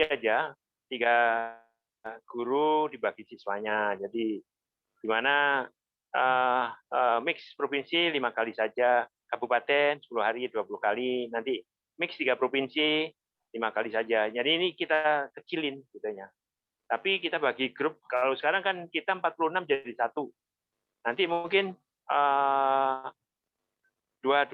aja, 3 guru dibagi siswanya. Jadi di mana mix provinsi 5 kali saja, kabupaten 10 hari 20 kali, nanti mix 3 provinsi 5 kali saja. Jadi ini kita kecilin gitunya. Tapi kita bagi grup, kalau sekarang kan kita 46 jadi satu. Nanti mungkin dua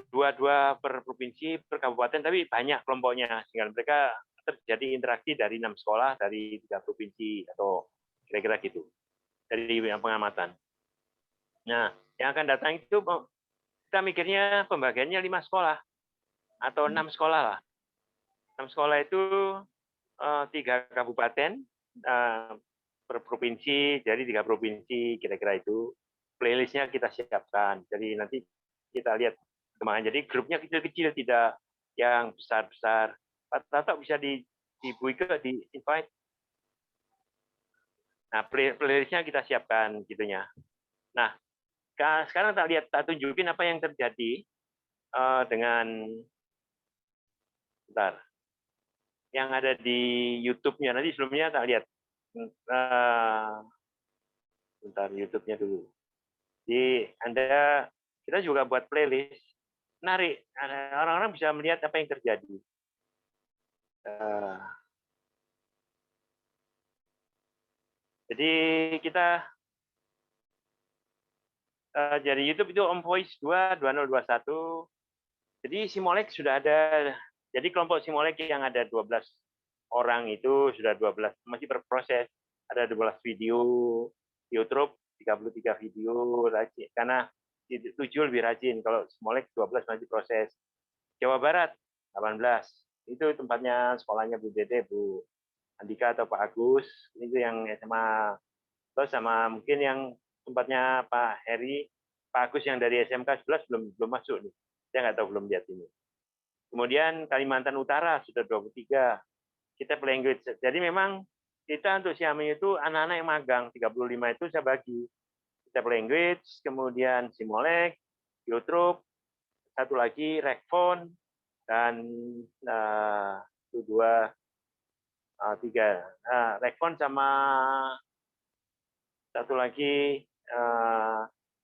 per provinsi, per kabupaten, tapi banyak kelompoknya, sehingga mereka terjadi interaksi dari 6 sekolah, dari 3 provinsi, atau kira-kira gitu, dari pengamatan. Nah, yang akan datang itu kita mikirnya pembagiannya 5 sekolah, atau 6 sekolah lah. 6 sekolah itu 3 kabupaten per provinsi, jadi 3 provinsi, kira-kira itu. Playlistnya kita siapkan, jadi nanti kita lihat kemana. Jadi grupnya kecil-kecil, tidak yang besar-besar. Atau bisa di invite. Nah, playlistnya kita siapkan gitunya. Nah, sekarang tak tunjukin apa yang terjadi dengan bentar, yang ada di YouTube-nya. Nanti sebelumnya tak lihat bentar, YouTube-nya dulu. Jadi kita juga buat playlist, menarik, orang-orang bisa melihat apa yang terjadi. Jadi kita dari YouTube itu Om Voice 2 2021. Jadi Simolek sudah ada. Jadi kelompok Simolek yang ada 12 orang itu sudah 12, masih berproses. Ada 12 video YouTube, 33 video rajin, karena 7 lebih rajin. Kalau Simolek 12 masih proses. Jawa Barat 18. Itu tempatnya sekolahnya Bu Dede, Bu Andika atau Pak Agus. Itu yang SMA. Terus sama mungkin yang tempatnya Pak Heri, Pak Agus yang dari SMK 11 belum masuk nih. Saya nggak tahu, belum lihat ini. Kemudian Kalimantan Utara sudah 23. Kita language. Jadi memang kita untuk Xiamen itu anak-anak yang magang, 35 itu saya bagi. Kita language, kemudian Simolek, Youtube, satu lagi Rekfon, dan tiga. Rekfon sama satu lagi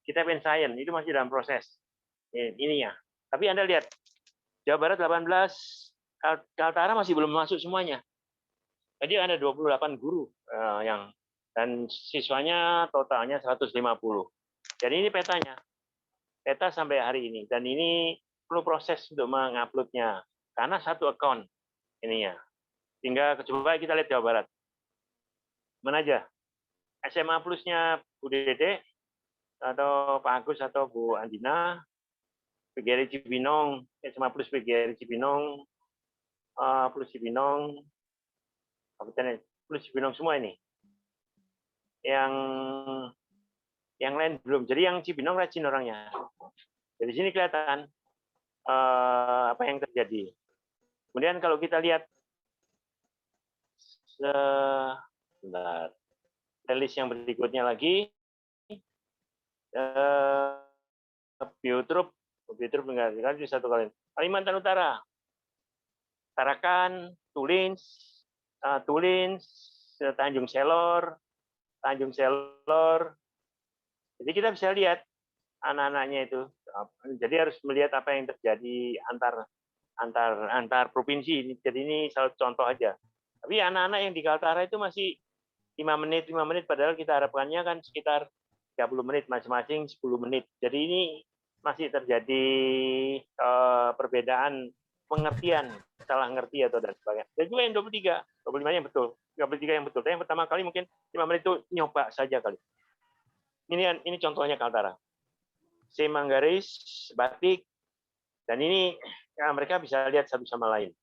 kita Science, itu masih dalam proses ini ya. Tapi Anda lihat, Jawa Barat 18, Kaltara masih belum masuk semuanya. Jadi ada 28 guru dan siswanya totalnya 150. Jadi ini petanya, peta sampai hari ini. Dan ini perlu proses untuk menguploadnya, karena satu account ininya. Sehingga coba kita lihat Jawa Barat. Mana aja? SMA plusnya Bu Dede, atau Pak Agus atau Bu Andina, PGRI Cibinong, SMA plus PGRI Cibinong, plus Cibinong, plus Cibinong semua ini. Yang lain belum. Jadi yang Cibinong rajin orangnya. Dari sini kelihatan apa yang terjadi. Kemudian kalau kita lihat sebentar, playlist yang berikutnya lagi, Biotrop mengalihkan di satu kali. Kalimantan Utara, Tarakan, Tulins, Tanjung Selor. Jadi kita bisa lihat anak-anaknya itu. Jadi harus melihat apa yang terjadi antar provinsi. Jadi ini salah contoh aja. Tapi anak-anak yang di Kaltara itu masih 5 menit, padahal kita harapkannya kan sekitar 30 menit, masing-masing 10 menit. Jadi ini masih terjadi perbedaan pengertian, salah ngerti atau dan sebagainya. Dan juga yang 23, 25 yang betul, 23 yang betul. Tapi yang pertama kali mungkin 5 menit itu nyoba saja kali. Ini contohnya Kaltara. C Manggaris, Batik, dan ini ya, mereka bisa lihat satu sama lain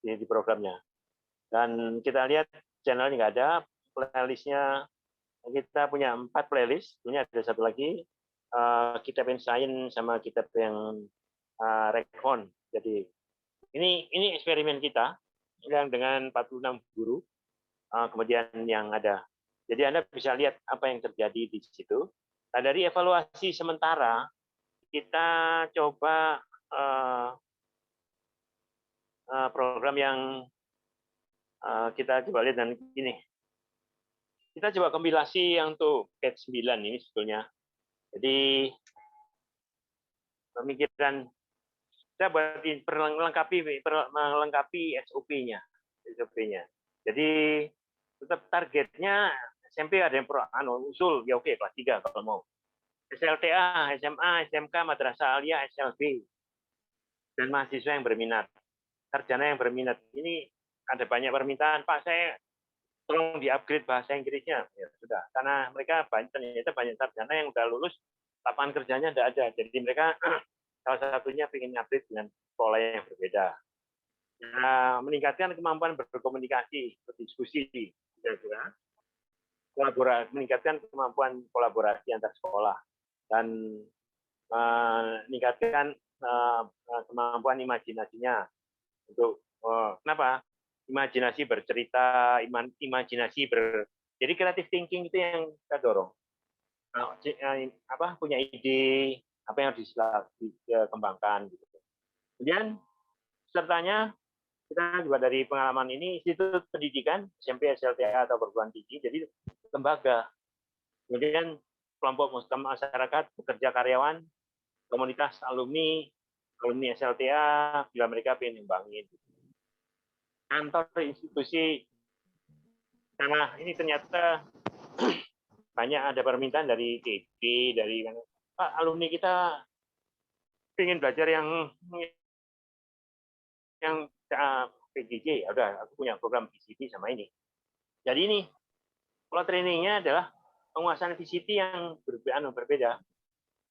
di programnya. Dan kita lihat channelnya nggak ada, playlistnya kita punya 4 playlist, punya ada satu lagi kitab Science sama kitab yang Rekfon. Jadi ini eksperimen kita yang dengan 46 guru, kemudian yang ada. Jadi Anda bisa lihat apa yang terjadi di situ. Nah, dari evaluasi sementara kita coba program yang kita coba lihat dan gini. Kita coba kompilasi yang untuk batch 9 ini sebetulnya. Jadi pemikiran kita buat melengkapi SOP-nya. Jadi tetap targetnya SMP ada yang usul ya oke kelas 3 kalau mau. SLTA, SMA, SMK, Madrasah Aliyah, SLB dan mahasiswa yang berminat. Sarjana yang berminat. Ini ada banyak permintaan, Pak, saya tolong di-upgrade bahasa Inggrisnya. Ya sudah, karena mereka ternyata banyak sarjana yang udah lulus, lapangan kerjanya tidak ada. Jadi mereka salah satunya ingin upgrade dengan pola yang berbeda. Nah, meningkatkan kemampuan berkomunikasi, berdiskusi, kira-kira. Meningkatkan kemampuan kolaborasi antar sekolah dan meningkatkan kemampuan imajinasinya untuk kenapa imajinasi bercerita, jadi creative thinking itu yang kita dorong. Punya ide apa yang harus dikembangkan gitu. Kemudian pesertanya kita juga dari pengalaman ini institut pendidikan SMP, SLTA atau perguruan tinggi, jadi lembaga. Kemudian kelompok masyarakat, pekerja karyawan, komunitas alumni SLTA bila mereka ingin ngembangin. Kantor institusi, karena ini ternyata banyak ada permintaan dari TB, dari Pak alumni kita ingin belajar yang PJJ, ya udah aku punya program VCT sama ini. Jadi ini pola trainingnya adalah penguasaan VCT yang berbeda.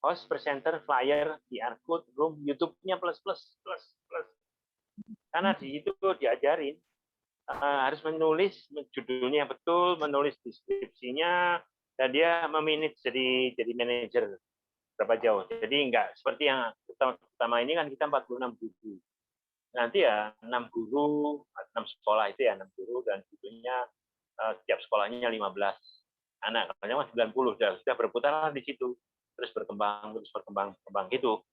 Host, presenter, flyer, QR code, room, YouTube-nya plus. Karena di itu diajarin harus menulis judulnya yang betul, menulis deskripsinya, dan dia memanage jadi manajer berapa jauh. Jadi enggak seperti yang pertama ini kan kita 46 guru. Nanti ya 6 guru, 6 sekolah itu ya 6 guru dan judulnya setiap sekolahnya 15 anak. Kalau 90 sudah berputar di situ. Terus berkembang gitu.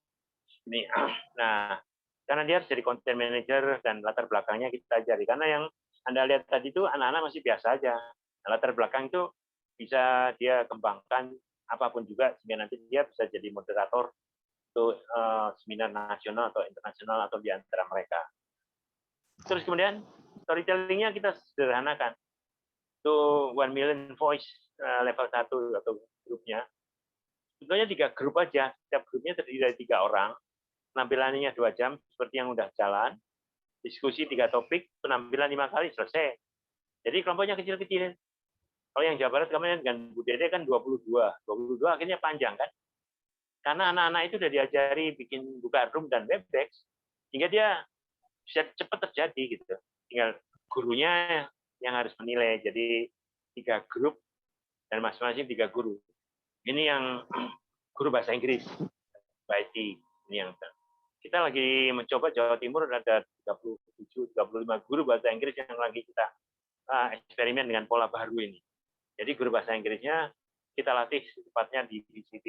Ini, nah, karena dia harus jadi content manager dan latar belakangnya kita ajari. Karena yang Anda lihat tadi itu anak-anak masih biasa aja. Nah, latar belakang itu bisa dia kembangkan apapun juga sehingga nanti dia bisa jadi moderator untuk seminar nasional atau internasional atau di antara mereka. Terus kemudian storytelling-nya kita sederhanakan. Itu 1 million voice level 1 atau grupnya. Sebetulnya 3 grup aja. Setiap grupnya terdiri dari 3 orang. Penampilannya 2 jam, seperti yang udah jalan. Diskusi 3 topik, penampilan 5 kali, selesai. Jadi kelompoknya kecil-kecil. Kalau yang Jawa Barat kemarin dengan Bu Dede kan 22. 22 akhirnya panjang kan. Karena anak-anak itu udah diajari bikin buka room dan Webex, sehingga dia bisa cepat terjadi gitu. Tinggal gurunya yang harus menilai. Jadi 3 grup dan masing-masing 3 guru. Ini yang guru bahasa Inggris, Mbak Eti. Ini yang kita lagi mencoba Jawa Timur ada 37, 35 guru bahasa Inggris yang lagi kita eksperimen dengan pola baru ini. Jadi guru bahasa Inggrisnya kita latih secepatnya di VCT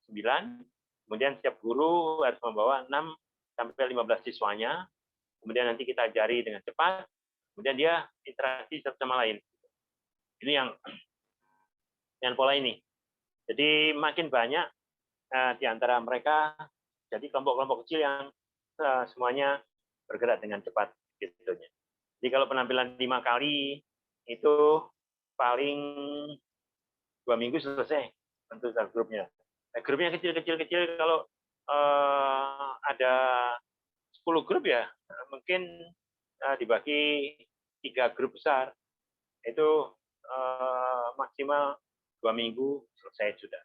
9, kemudian setiap guru harus membawa 6 sampai 15 siswanya, kemudian nanti kita ajari dengan cepat, kemudian dia interaksi satu sama lain. Ini yang dengan pola ini. Jadi makin banyak di antara mereka jadi kelompok-kelompok kecil yang semuanya bergerak dengan cepat. Jadi kalau penampilan 5 kali itu paling 2 minggu selesai untuk grupnya. Grupnya kecil-kecil kalau ada 10 grup ya mungkin dibagi 3 grup besar itu maksimal 2 minggu selesai sudah.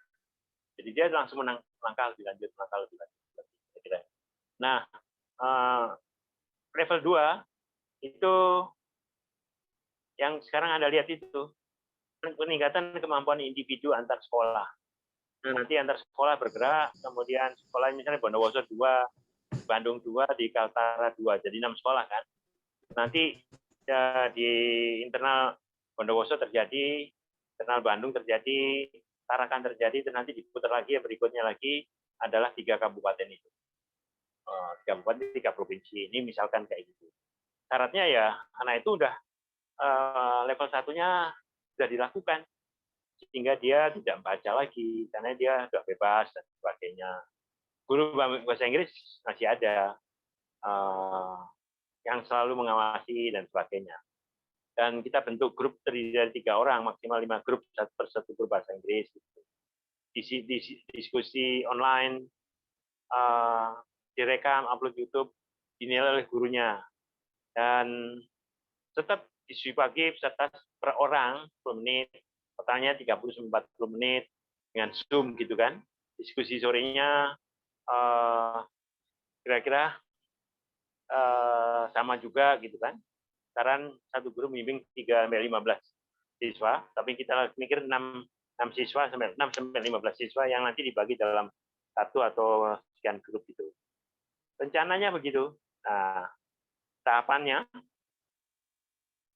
Jadi dia langsung langkah lebih lanjut. Nah, level 2 itu yang sekarang Anda lihat itu peningkatan kemampuan individu antar sekolah. Nah, nanti antar sekolah bergerak, kemudian sekolah misalnya Bondowoso 2, Bandung 2, di Kaltara 2, jadi 6 sekolah kan. Nanti ya, di internal Bondowoso terjadi, internal Bandung terjadi, Tarakan terjadi, dan nanti diputar lagi, ya berikutnya lagi adalah 3 kabupaten itu. 3 kabupaten, 3 provinsi, ini misalkan kayak gitu. Syaratnya ya, anak itu udah level satunya sudah dilakukan, sehingga dia tidak baca lagi karena dia sudah bebas dan sebagainya. Guru bahasa Inggris masih ada yang selalu mengawasi dan sebagainya. Dan kita bentuk grup terdiri dari 3 orang, maksimal 5 grup per satu grup bahasa Inggris. Diskusi online, direkam, upload YouTube, dinilai oleh gurunya. Dan tetap diskusi pagi peserta per orang 10 menit, totalnya 30-40 menit dengan Zoom gitu kan. Diskusi sorenya kira-kira sama juga gitu kan. Sekarang satu guru membimbing 3-15 siswa, tapi kita mikir 6 siswa sampai 6-15 siswa yang nanti dibagi dalam satu atau sekian grup itu. Rencananya begitu. Nah, tahapannya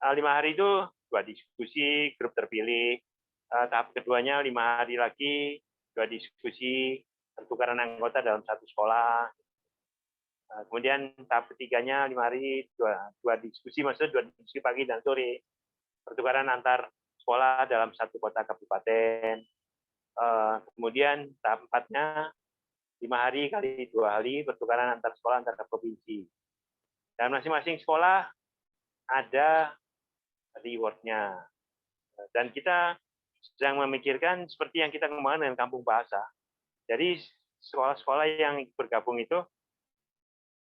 5 hari itu 2 diskusi, grup terpilih. Tahap keduanya 5 hari lagi 2 diskusi, pertukaran anggota dalam satu sekolah. Kemudian tahap ketiganya 5 hari 2 diskusi, maksudnya 2 diskusi pagi dan sore, pertukaran antar sekolah dalam satu kota kabupaten. Kemudian tahap 4-nya 5 hari kali 2 hari pertukaran antar sekolah antar provinsi. Dan masing-masing sekolah ada reward-nya. Dan kita sedang memikirkan seperti yang kita kembangkan dengan kampung bahasa. Jadi sekolah-sekolah yang bergabung itu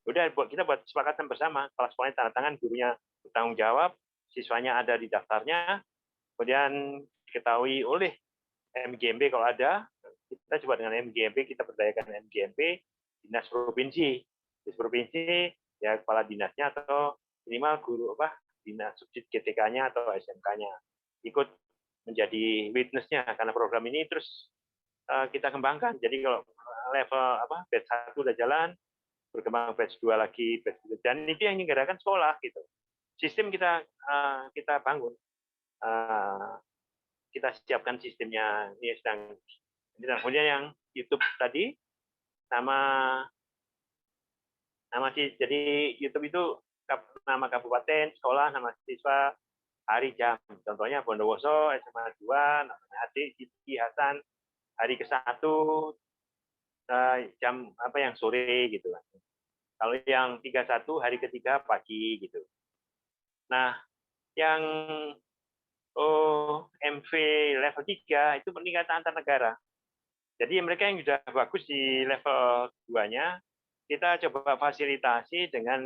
udah kita buat kesepakatan bersama. Kepala sekolahnya tanda tangan, gurunya bertanggung jawab, siswanya ada di daftarnya, kemudian diketahui oleh MGMP kalau ada, kita coba dengan MGMP, kita berdayakan MGMP, dinas provinsi. Dinas provinsi, ya kepala dinasnya atau minimal guru dinas subsidi GTK-nya atau SMK-nya ikut menjadi witness-nya karena program ini terus kita kembangkan. Jadi kalau level batch 1 udah jalan, berkembang batch 2 lagi, batch 2, dan itu yang digerakkan sekolah gitu. Sistem kita bangun, kita siapkan sistemnya, ini sedang. Kemudian yang YouTube tadi jadi YouTube itu nama kabupaten, sekolah, nama siswa, hari, jam. Contohnya Bondowoso SMA 2, namanya adik Siti Hasan, hari ke-1 jam yang sore gitu lah. Kalau yang 31 hari ke-3 pagi gitu. Nah, yang MV level 3 itu peningkatan antar negara. Jadi mereka yang sudah bagus di level 2-nya, kita coba fasilitasi dengan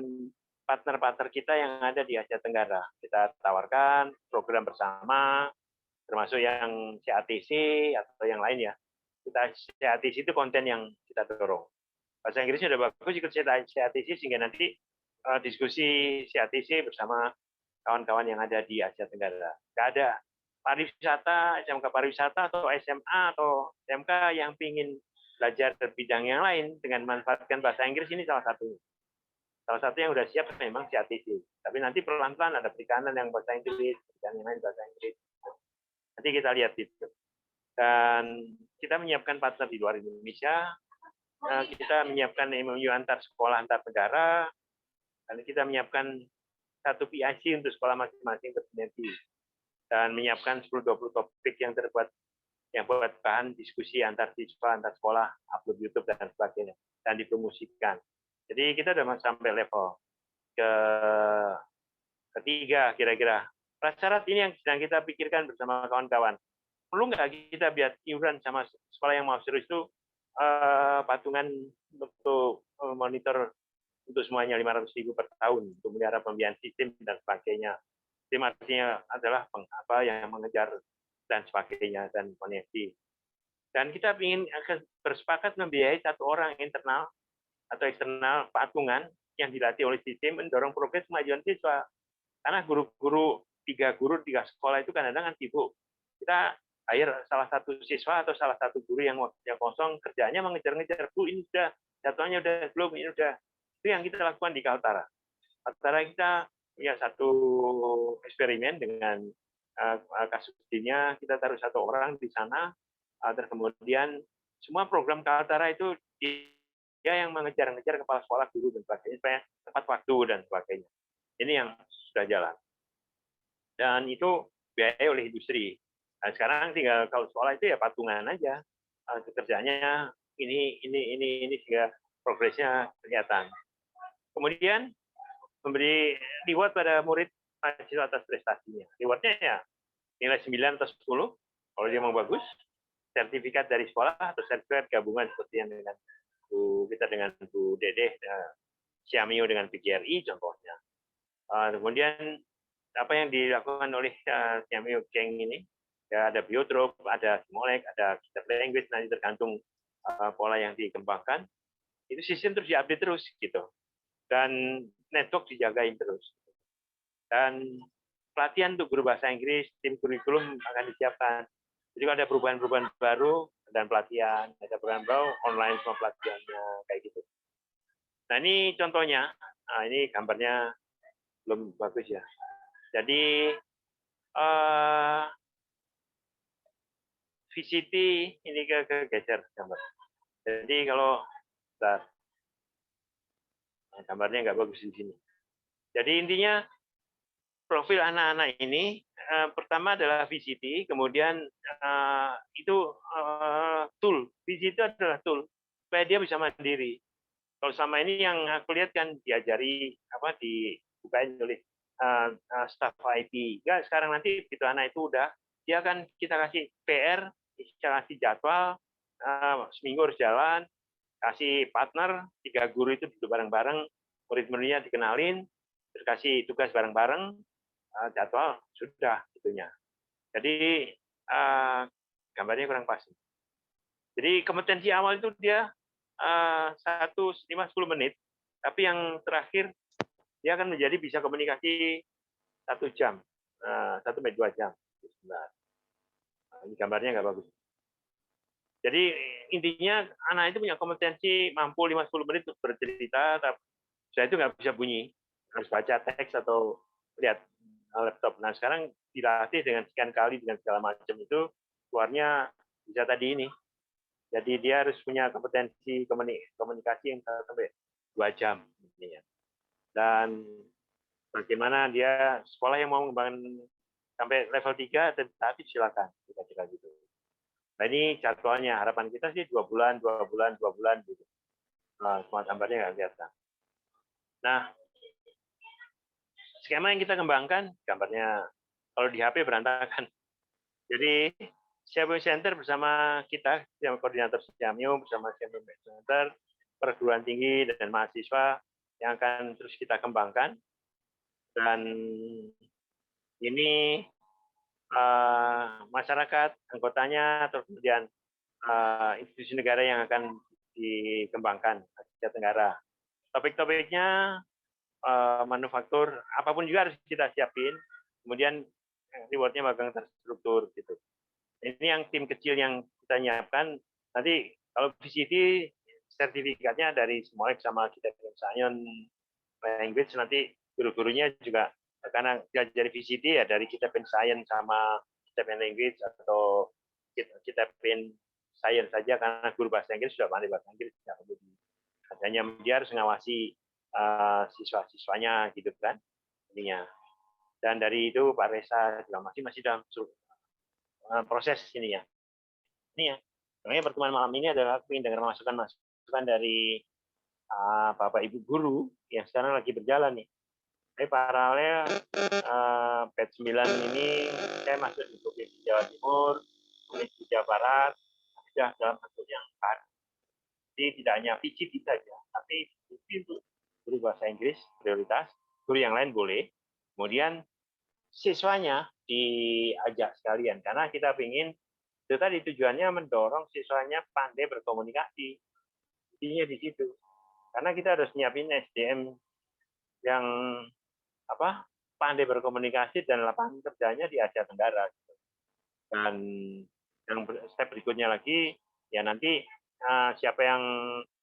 partner-partner kita yang ada di Asia Tenggara. Kita tawarkan program bersama, termasuk yang CATC atau yang lain ya. CATC itu konten yang kita dorong. Bahasa Inggrisnya sudah bagus, ikut CATC sehingga nanti diskusi CATC bersama kawan-kawan yang ada di Asia Tenggara. Nggak ada pariwisata, SMK pariwisata atau SMA atau SMK yang ingin belajar bidang yang lain dengan memanfaatkan bahasa Inggris, ini salah satu. Salah satu yang sudah siap memang CATC. Tapi nanti pelan-pelan ada perikanan yang bahasa Inggris, perikanan yang lain bahasa Inggris. Nanti kita lihat itu. Dan kita menyiapkan partner di luar Indonesia. Kita menyiapkan MOU antar sekolah antar negara. Dan kita menyiapkan satu PIC untuk sekolah masing-masing bersinergi. Dan menyiapkan 10-20 topik yang buat bahan diskusi antar siswa, antar sekolah, upload YouTube dan sebagainya, dan dipromosikan. Jadi kita sudah sampai level ketiga kira-kira. Prasyarat ini yang sedang kita pikirkan bersama kawan-kawan. Perlu nggak kita biar iuran sama sekolah yang mau serius itu patungan untuk monitor untuk semuanya 500.000 per tahun untuk melihara pembiayaan sistem dan sebagainya. Sistem artinya adalah yang mengejar dan sebagainya dan koneksi. Dan kita ingin bersepakat membiayai satu orang internal atau eksternal patungan yang dilatih oleh sistem mendorong progres kemajuan siswa. Karena guru-guru 3 sekolah itu kadang-kadang sibuk. Kita hire salah satu siswa atau salah satu guru yang kosong, kerjanya mengejar-ngejar, Bu ini sudah, jadwalnya udah belum, ini udah. Itu yang kita lakukan di Kaltara. Kaltara kita punya satu eksperimen dengan Kasubdinya, kita taruh 1 orang di sana, terus kemudian semua program Kaltara itu dia yang mengejar-ngejar kepala sekolah, guru dan sebagainya supaya tepat waktu dan sebagainya. Ini yang sudah jalan. dan itu biaya oleh industri. Nah, sekarang tinggal kalau sekolah itu ya patungan aja. Kerjanya ini sehingga progresnya kelihatan. Kemudian memberi reward pada murid mahasiswa atas prestasinya. Rewardnya ya nilai 9 atau 10 kalau dia mau bagus, sertifikat dari sekolah atau sertifikat gabungan seperti yang dengan kita dengan Bu Dedeh, Siamio dengan PGRI contohnya. Kemudian apa yang dilakukan oleh Siamio Geng ini, ya ada biotrop, ada simolek, ada kitab language, nanti tergantung pola yang dikembangkan. Itu sistem terus diupdate terus gitu, dan network dijagain terus. Dan pelatihan untuk guru bahasa Inggris, tim kurikulum akan disiapkan. Jadi kalau ada perubahan-perubahan baru dan pelatihan, ada perubahan baru online semua pelatihannya kayak gitu. Nah ini contohnya, ini gambarnya belum bagus ya. Jadi VCT ini ke geser gambar. Jadi kalau gambarnya nggak bagus di sini. Jadi intinya profil anak-anak ini pertama adalah VCT, kemudian itu tool. VCT adalah tool supaya dia bisa mandiri. Kalau selama ini yang aku lihat kan diajari dibukain oleh staff IT. Ya, sekarang nanti begitu anak itu udah, dia akan kita kasih PR, kita kasih jadwal, seminggu harus jalan, kasih partner, 3 guru itu duduk bareng-bareng, murid-muridnya dikenalin, terus kasih tugas bareng-bareng, jadwal sudah itunya. Jadi gambarnya kurang pas. Jadi kompetensi awal itu dia 5-10 menit, tapi yang terakhir dia akan menjadi bisa komunikasi 1 jam, 1-2 jam. Ini gambarnya nggak bagus. Jadi intinya anak itu punya kompetensi mampu 5-10 menit untuk bercerita, tapi saya itu nggak bisa bunyi, harus baca teks atau lihat laptop. Nah sekarang dilatih dengan sekian kali dengan segala macam itu keluarnya bisa tadi ini. Jadi dia harus punya kompetensi komunikasi yang sampai 2 jam. Dan bagaimana dia sekolah yang mau mengembangkan sampai level 3, tetapi silakan. Kira-kira gitu. Nah ini jadwalnya, harapan kita sih 2 bulan gitu. Nah, semua gambarnya nggak kelihatan. Nah, skema yang kita kembangkan, gambarnya kalau di HP berantakan. Jadi Siamio Center bersama kita, yang koordinator Siamio bersama Siamio Center, perguruan tinggi dan mahasiswa yang akan terus kita kembangkan. Dan ini masyarakat, anggotanya, atau kemudian institusi negara yang akan dikembangkan Asia Tenggara. Topik-topiknya manufaktur, apapun juga harus kita siapin. Kemudian rewardnya magang terstruktur gitu. Ini yang tim kecil yang kita nyiapkan. Nanti kalau VCT sertifikatnya dari Simolek sama kita Science Language, nanti guru-gurunya juga karena dari VCT ya dari kita Science sama kita Language atau kita Science saja, karena guru bahasa Inggris sudah pandai bahasa Inggris. Hanya dia harus mengawasi siswa-siswanya gitu kan ininya. Dan dari itu Pak Reza juga masih dalam proses ini ya. Ini ya. Makanya pertemuan malam ini adalah ingin dengar masukan dari Bapak Ibu guru yang sekarang lagi berjalan nih. Tapi paralel batch 9 ini saya masuk di Provinsi Jawa Timur, Provinsi Jawa Barat, sudah dalam bentuk yang padat. Jadi tidak hanya VCT saja, tapi untuk guru bahasa Inggris prioritas, guru yang lain boleh. Kemudian siswanya diajak sekalian, karena kita ingin itu tadi tujuannya mendorong siswanya pandai berkomunikasi. Intinya di situ. Karena kita harus nyiapin SDM yang pandai berkomunikasi dan lapangan kerjanya di Asia Tenggara. Dan yang step berikutnya lagi ya nanti siapa yang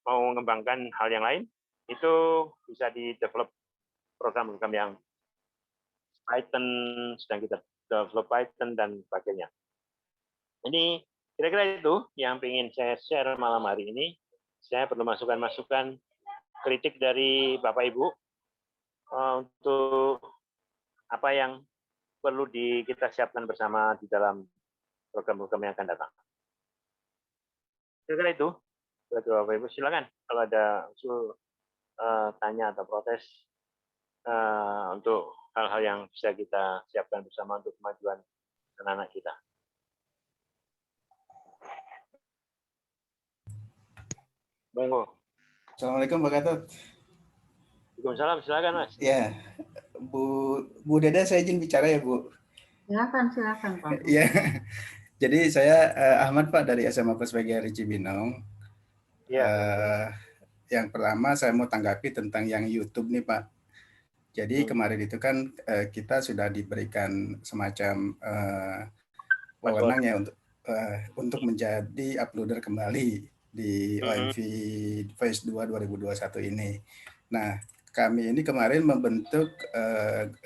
mau mengembangkan hal yang lain itu bisa di develop program-program yang Python, sedang kita develop Python dan sebagainya. Ini kira-kira itu yang ingin saya share malam hari ini. Saya perlu masukan-masukan kritik dari Bapak Ibu untuk apa yang perlu kita siapkan bersama di dalam program-program yang akan datang. Kira-kira itu, Bapak Ibu, silakan kalau ada usul, tanya atau protes untuk hal-hal yang bisa kita siapkan bersama untuk kemajuan anak-anak kita. Monggo. Assalamualaikum Pak Gatot. Waalaikumsalam, silakan Mas. Ya, Bu Deda, saya izin bicara ya Bu. Silakan Pak. Ya, jadi saya Ahmad Pak dari SMA Puspagiari Cibinong. Ya. Yang pertama saya mau tanggapi tentang yang YouTube nih Pak. Jadi kemarin itu kan kita sudah diberikan semacam wewenang ya untuk menjadi uploader kembali di OMV Phase 2 2021 ini. Nah, kami ini kemarin membentuk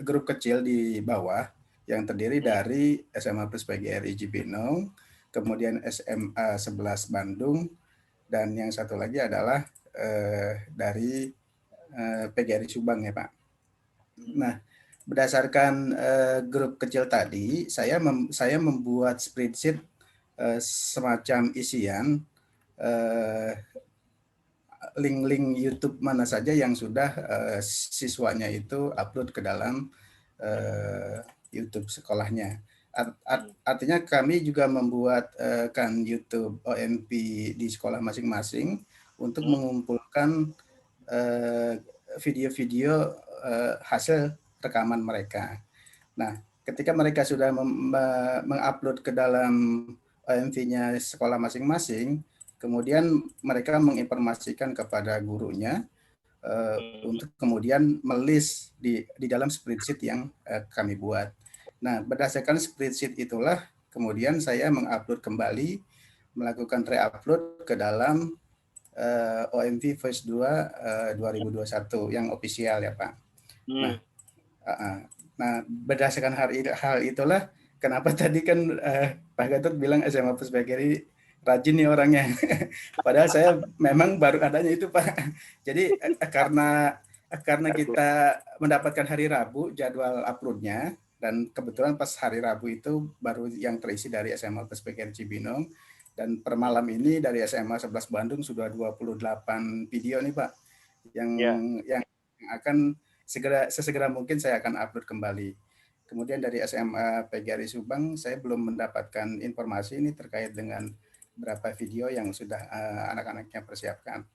grup kecil di bawah yang terdiri dari SMA Plus PGRI Cibinong, kemudian SMA 11 Bandung, dan yang satu lagi adalah dari PGRI Subang ya Pak. Nah, berdasarkan grup kecil tadi, saya membuat spreadsheet semacam isian link-link YouTube mana saja yang sudah siswanya itu upload ke dalam YouTube sekolahnya. Artinya kami juga membuat kan YouTube OMP di sekolah masing-masing untuk mengumpulkan video-video hasil rekaman mereka. Nah, ketika mereka sudah mengupload ke dalam OMV-nya sekolah masing-masing, kemudian mereka menginformasikan kepada gurunya untuk kemudian melis di dalam spreadsheet yang kami buat. Nah, berdasarkan spreadsheet itulah kemudian saya mengupload kembali, melakukan re-upload ke dalam OMV Phase 2 2021 yang official ya Pak. Nah, berdasarkan hal itulah kenapa tadi kan Pak Gatot bilang SMA Puspagiari rajin nih orangnya. Padahal saya memang baru adanya itu Pak. Jadi karena kita mendapatkan hari Rabu jadwal uploadnya, dan kebetulan pas hari Rabu itu baru yang terisi dari SMA Puspagiari Cibinong, dan per malam ini dari SMA 11 Bandung sudah 28 video nih Pak yang akan sesegera mungkin saya akan upload kembali. Kemudian dari SMA PGRI Subang saya belum mendapatkan informasi ini terkait dengan berapa video yang sudah anak-anaknya persiapkan.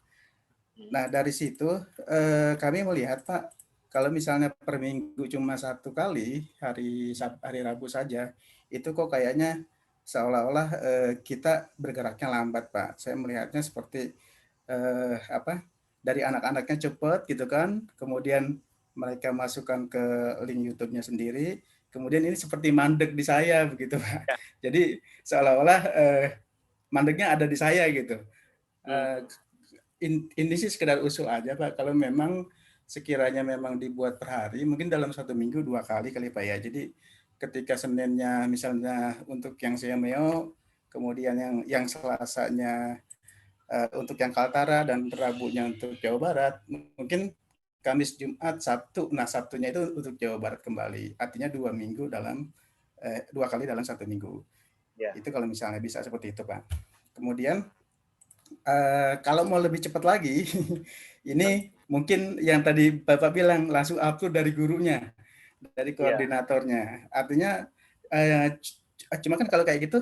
Nah, dari situ kami melihat Pak, kalau misalnya per minggu cuma satu kali hari Rabu saja, itu kok kayaknya seolah-olah kita bergeraknya lambat Pak. Saya melihatnya seperti dari anak-anaknya cepat gitu kan, kemudian mereka masukkan ke link YouTube-nya sendiri, kemudian ini seperti mandek di saya begitu Pak. Jadi seolah-olah mandeknya ada di saya gitu. Ini sih sekedar usul aja Pak, kalau memang sekiranya memang dibuat per hari, mungkin dalam 1 minggu 2 kali Pak ya. Jadi ketika Seninnya misalnya untuk yang Siameo, kemudian yang Selasanya untuk yang Kaltara, dan Rabunya untuk Jawa Barat, mungkin Kamis, Jumat, Sabtu. Nah, Sabtunya itu untuk Jawa Barat kembali. Artinya 2 kali dalam 1 minggu. Itu kalau misalnya bisa seperti itu, Pak. Kemudian kalau mau lebih cepat lagi, ini mungkin yang tadi Bapak bilang langsung upload dari gurunya, dari koordinatornya. Artinya cuma kan kalau kayak gitu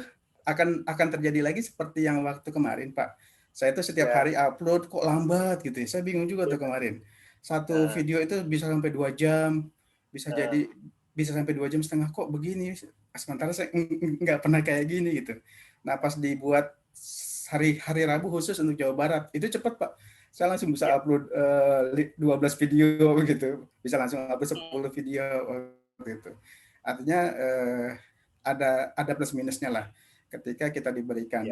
akan terjadi lagi seperti yang waktu kemarin, Pak. Saya itu setiap hari upload kok lambat gitu ya. Saya bingung juga tuh kemarin. Satu video itu bisa sampai 2 jam, bisa sampai 2 jam setengah, kok begini. Sementara saya nggak pernah kayak gini gitu. Nah, pas dibuat hari Rabu khusus untuk Jawa Barat, itu cepat Pak. Saya langsung bisa upload 12 video gitu. Bisa langsung upload 10 video gitu. Artinya ada plus minusnya lah ketika kita diberikan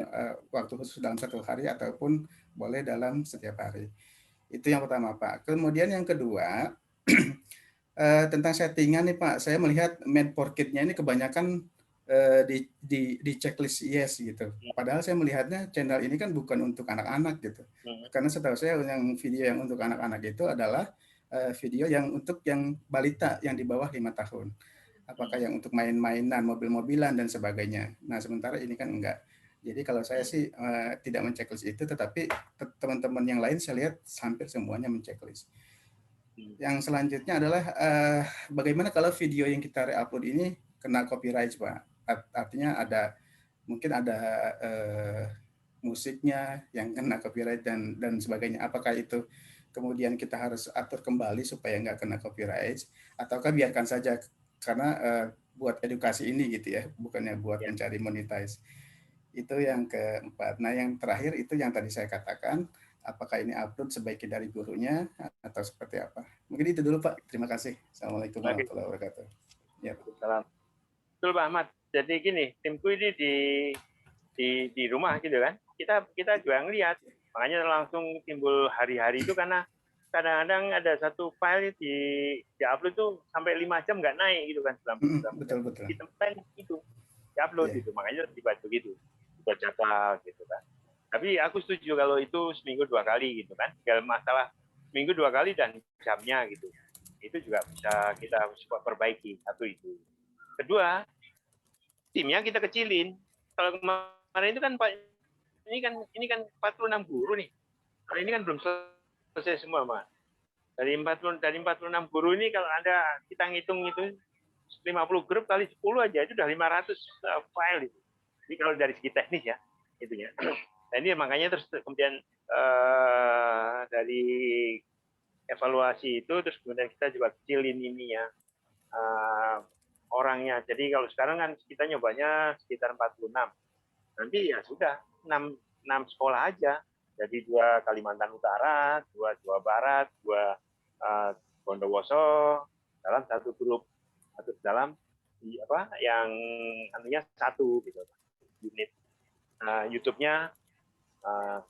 waktu khusus dalam 1 hari ataupun boleh dalam setiap hari. Itu yang pertama Pak. Kemudian yang kedua tentang settingan nih Pak, saya melihat main porkitnya ini kebanyakan di checklist yes gitu. Padahal saya melihatnya channel ini kan bukan untuk anak-anak gitu. Karena setahu saya yang video yang untuk anak-anak itu adalah video yang untuk yang balita yang di bawah 5 tahun. apakah yang untuk main-mainan, mobil-mobilan dan sebagainya. Nah, sementara ini kan enggak. Jadi kalau saya sih tidak menceklis itu, tetapi teman-teman yang lain saya lihat hampir semuanya menceklis. Yang selanjutnya adalah bagaimana kalau video yang kita re-upload ini kena copyright, Pak? Artinya mungkin ada musiknya yang kena copyright dan sebagainya. Apakah itu kemudian kita harus atur kembali supaya nggak kena copyright, ataukah biarkan saja karena buat edukasi ini gitu ya, bukannya buat mencari monetize. Itu yang keempat. Nah, yang terakhir itu yang tadi saya katakan, apakah ini upload sebaiknya dari gurunya atau seperti apa? Mungkin itu dulu, Pak. Terima kasih. Assalamualaikum warahmatullahi wabarakatuh. Ya. Salam. Betul, Pak Ahmad. Jadi gini, timku ini di rumah gitu kan. Kita juga ngelihat, makanya langsung timbul hari-hari itu karena kadang-kadang ada satu file di upload tuh sampai 5 jam nggak naik gitu kan. Betul. Di tempat itu di upload gitu, makanya dibuat begitu, dibuat jadwal gitu kan. Tapi aku setuju kalau itu seminggu 2 kali gitu kan. Tinggal masalah seminggu 2 kali dan jamnya gitu. Itu juga bisa kita perbaiki. Satu itu. Kedua, timnya kita kecilin. Kalau kemarin itu kan Pak, ini kan 46 guru nih. Nah, ini kan belum selesai semua, Pak. Dari 46 guru ini kalau ada kita ngitung itu 50 grup kali 10 aja itu udah 500 file itu. Jadi kalau dari segi teknis ya, itunya. Nah, ini makanya terus kemudian dari evaluasi itu terus kemudian kita juga kecilin ini ya orangnya. Jadi kalau sekarang kan kita nyobanya sekitar 46. Nanti ya sudah 6 sekolah aja. Jadi 2 Kalimantan Utara, 2 Jawa Barat, 2 Bondowoso dalam satu grup atau dalam yang anunya satu gitu unit. YouTube-nya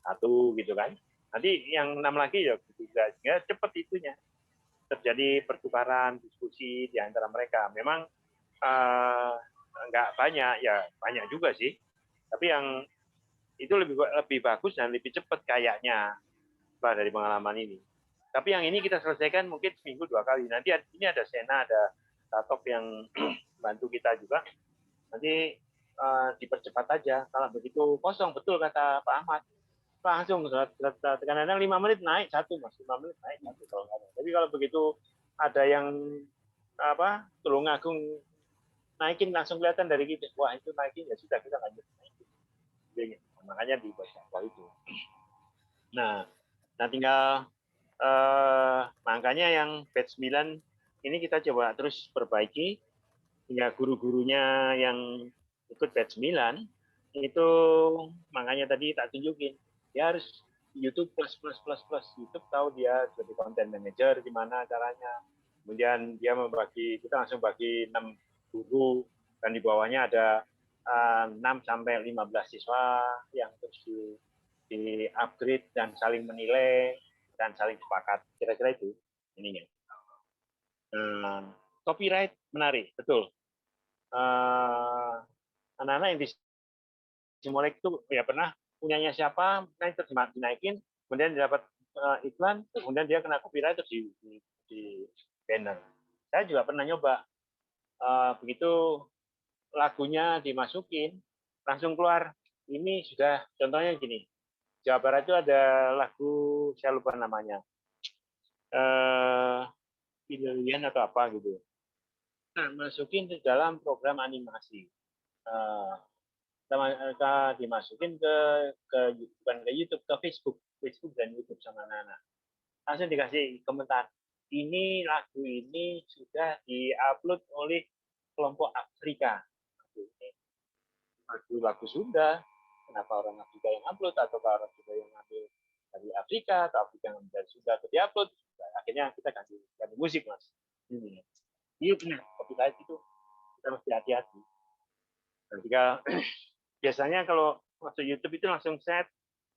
satu gitu kan. Nanti yang 6 lagi ya juga cepat itunya. Terjadi pertukaran diskusi di antara mereka. Memang nggak banyak, ya banyak juga sih. Tapi yang itu lebih bagus dan lebih cepat kayaknya dari pengalaman ini. Tapi yang ini kita selesaikan mungkin seminggu 2 kali. Nanti ini ada Sena, ada Tatok yang bantu kita juga. Nanti dipercepat aja. Kalau begitu kosong, betul kata Pak Ahmad. Langsung kadang-kadang 5 menit naik satu, Mas. 5 menit naik satu kalau nggak ada. Tapi kalau begitu ada yang Tulungagung naikin langsung kelihatan dari kita. Wah, itu naikin ya sudah kita lanjut naikin. Jadi, makanya dibuat jadwal itu. Nah tinggal makanya yang batch 9 ini kita coba terus perbaiki hingga guru-gurunya yang ikut batch 9 itu makanya tadi tak tunjukin dia harus YouTube plus YouTube tahu dia jadi content manager gimana caranya. Kemudian dia kita langsung bagi 6 guru dan di bawahnya ada 6 sampai 15 siswa yang terus di upgrade dan saling menilai dan saling sepakat. Kira-kira itu ininya. Copyright menarik, betul. Anak-anak yang di Simolek itu ya pernah punyanya siapa, terus dinaikin, kemudian dapat iklan, kemudian dia kena copyright terus di banner. Saya juga pernah nyoba begitu lagunya dimasukin langsung keluar. Ini sudah contohnya gini. Jawa Barat itu ada lagu saya lupa namanya. Pilihan atau apa gitu. Nah, masukin ke dalam program animasi. Kita dimasukin bukan ke YouTube, ke Facebook dan YouTube sama anak-anak. Langsung dikasih komentar. Ini lagu ini sudah diupload oleh kelompok Afrika. Lagu Sunda, kenapa orang Afrika yang upload atau orang Sunda yang ambil dari Afrika atau Afrika yang dari Sunda atau diupload? Akhirnya kita ganti musik, Mas. Ini. Iya benar, copyright itu kita mesti hati-hati. Ketika biasanya kalau masuk YouTube itu langsung set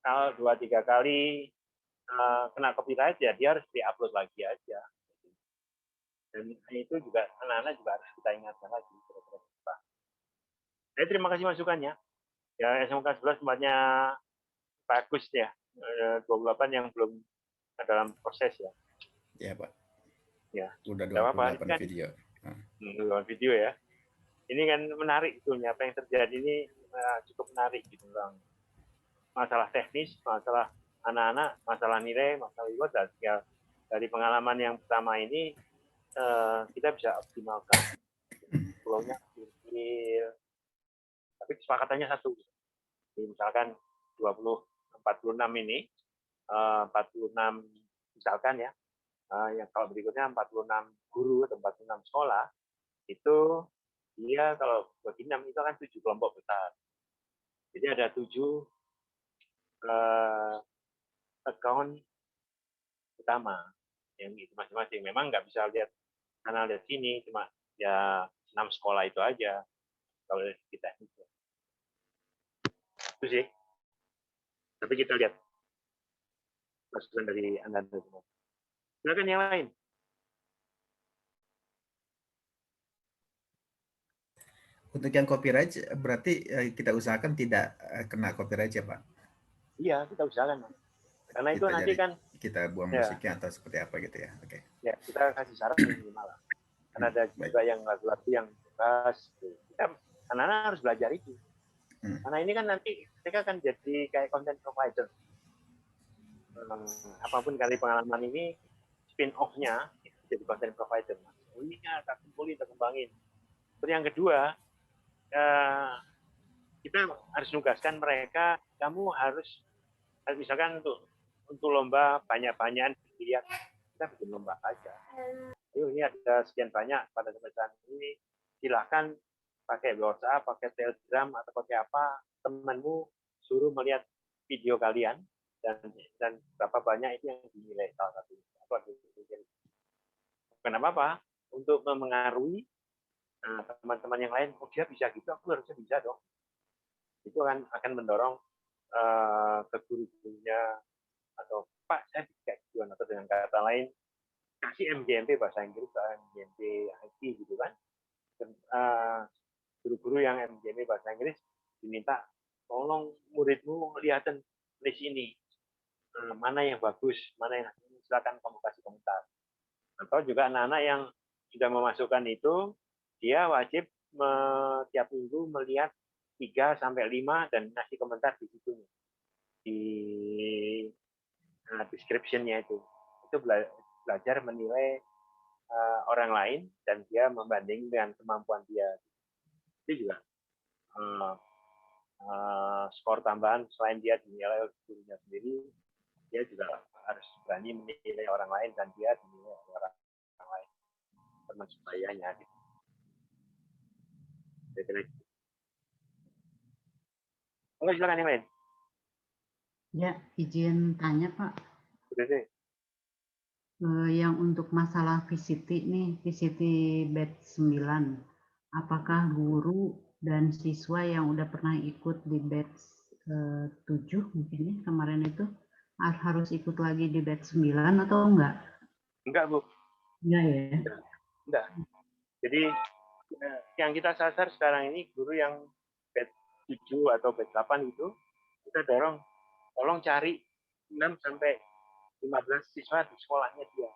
kalau 2-3 kali kena copyright ya dia harus diupload lagi aja. Dan itu juga anak-anak juga harus kita ingatkan lagi. Terima kasih masukannya. Ya SMK 11 tempatnya bagus ya. 28 yang belum dalam proses ya. Iya Pak. Ya. Udah 28 video. Lewat video ya. Ini kan menarik sebetulnya, apa yang terjadi ini cukup menarik gitu bang. Masalah teknis, masalah anak-anak, masalah nilai, masalah reward, dari pengalaman yang pertama ini kita bisa optimalkan. Pulaunya kecil, tapi kesepakatannya satu. Jadi misalkan 46 ini, 46 misalkan ya, yang kalau berikutnya 46 guru atau 46 sekolah, itu dia kalau bagi 6 itu kan 7 kelompok besar. Jadi ada 7 account utama yang itu masing-masing. Memang nggak bisa lihat kanal dari sini, cuma ya 6 sekolah itu aja kalau dari kita itu sih. Tapi kita lihat masukan dari Anda semua. Silakan yang lain. Untuk yang copyright berarti kita usahakan tidak kena copyright ya Pak? Iya, kita usahakan. Karena itu Kita nanti kan kita buang musiknya atau seperti apa gitu ya. Oke. Ya, kita kasih saran minimal lah. Karena ada juga yang lagu-lagu yang bebas. Kita anak-anak harus belajar itu. Karena ini kan nanti mereka akan jadi kayak content provider. Apapun kali pengalaman ini, spin-off-nya itu jadi content provider. Oh iya, tak kumpulin, tak kembangin. Terus yang kedua, kita harus nugaskan mereka, kamu harus misalkan untuk lomba banyak-banyakan dilihat, kita bikin lomba aja. Ayo ini ada sekian banyak pada semester ini, silahkan pakai WhatsApp, pakai Telegram atau pakai apa, temanmu suruh melihat video kalian dan berapa banyak itu yang dinilai salah satu. Kenapa apa? Untuk memengaruhi teman-teman yang lain, oh dia bisa gitu, aku harusnya bisa dong. Itu akan mendorong ke guru-gurunya atau Pak saya bisa gitu, atau dengan kata lain kasih MGMP bahasa Inggris, MGMP IT gitu kan. Guru-guru yang MGMP bahasa Inggris diminta tolong muridmu lihatin list ini, mana yang bagus, mana yang silakan kamu kasih komentar. Atau juga anak-anak yang sudah memasukkan itu, dia wajib tiap minggu melihat 3 sampai 5 dan ngasih komentar di situ di description-nya itu belajar menilai orang lain dan dia membanding dengan kemampuan dia. Itu juga skor tambahan selain dia dinilai oleh gurunya sendiri, dia juga harus berani menilai orang lain dan dia dinilai oleh orang lain termasuk bayanya. Gitu. Oke, silakan yang lain. Ya, izin tanya Pak. Sudah sih. Yang untuk masalah VCT nih, VCT batch 9, apakah guru dan siswa yang udah pernah ikut di batch 7 mungkin ya kemarin itu harus ikut lagi di batch 9 atau enggak? Enggak, Bu. Enggak ya? Enggak. Jadi yang kita sasar sekarang ini guru yang batch 7 atau batch 8 itu kita dorong, tolong cari 6 sampai 15 siswa di sekolahnya dia.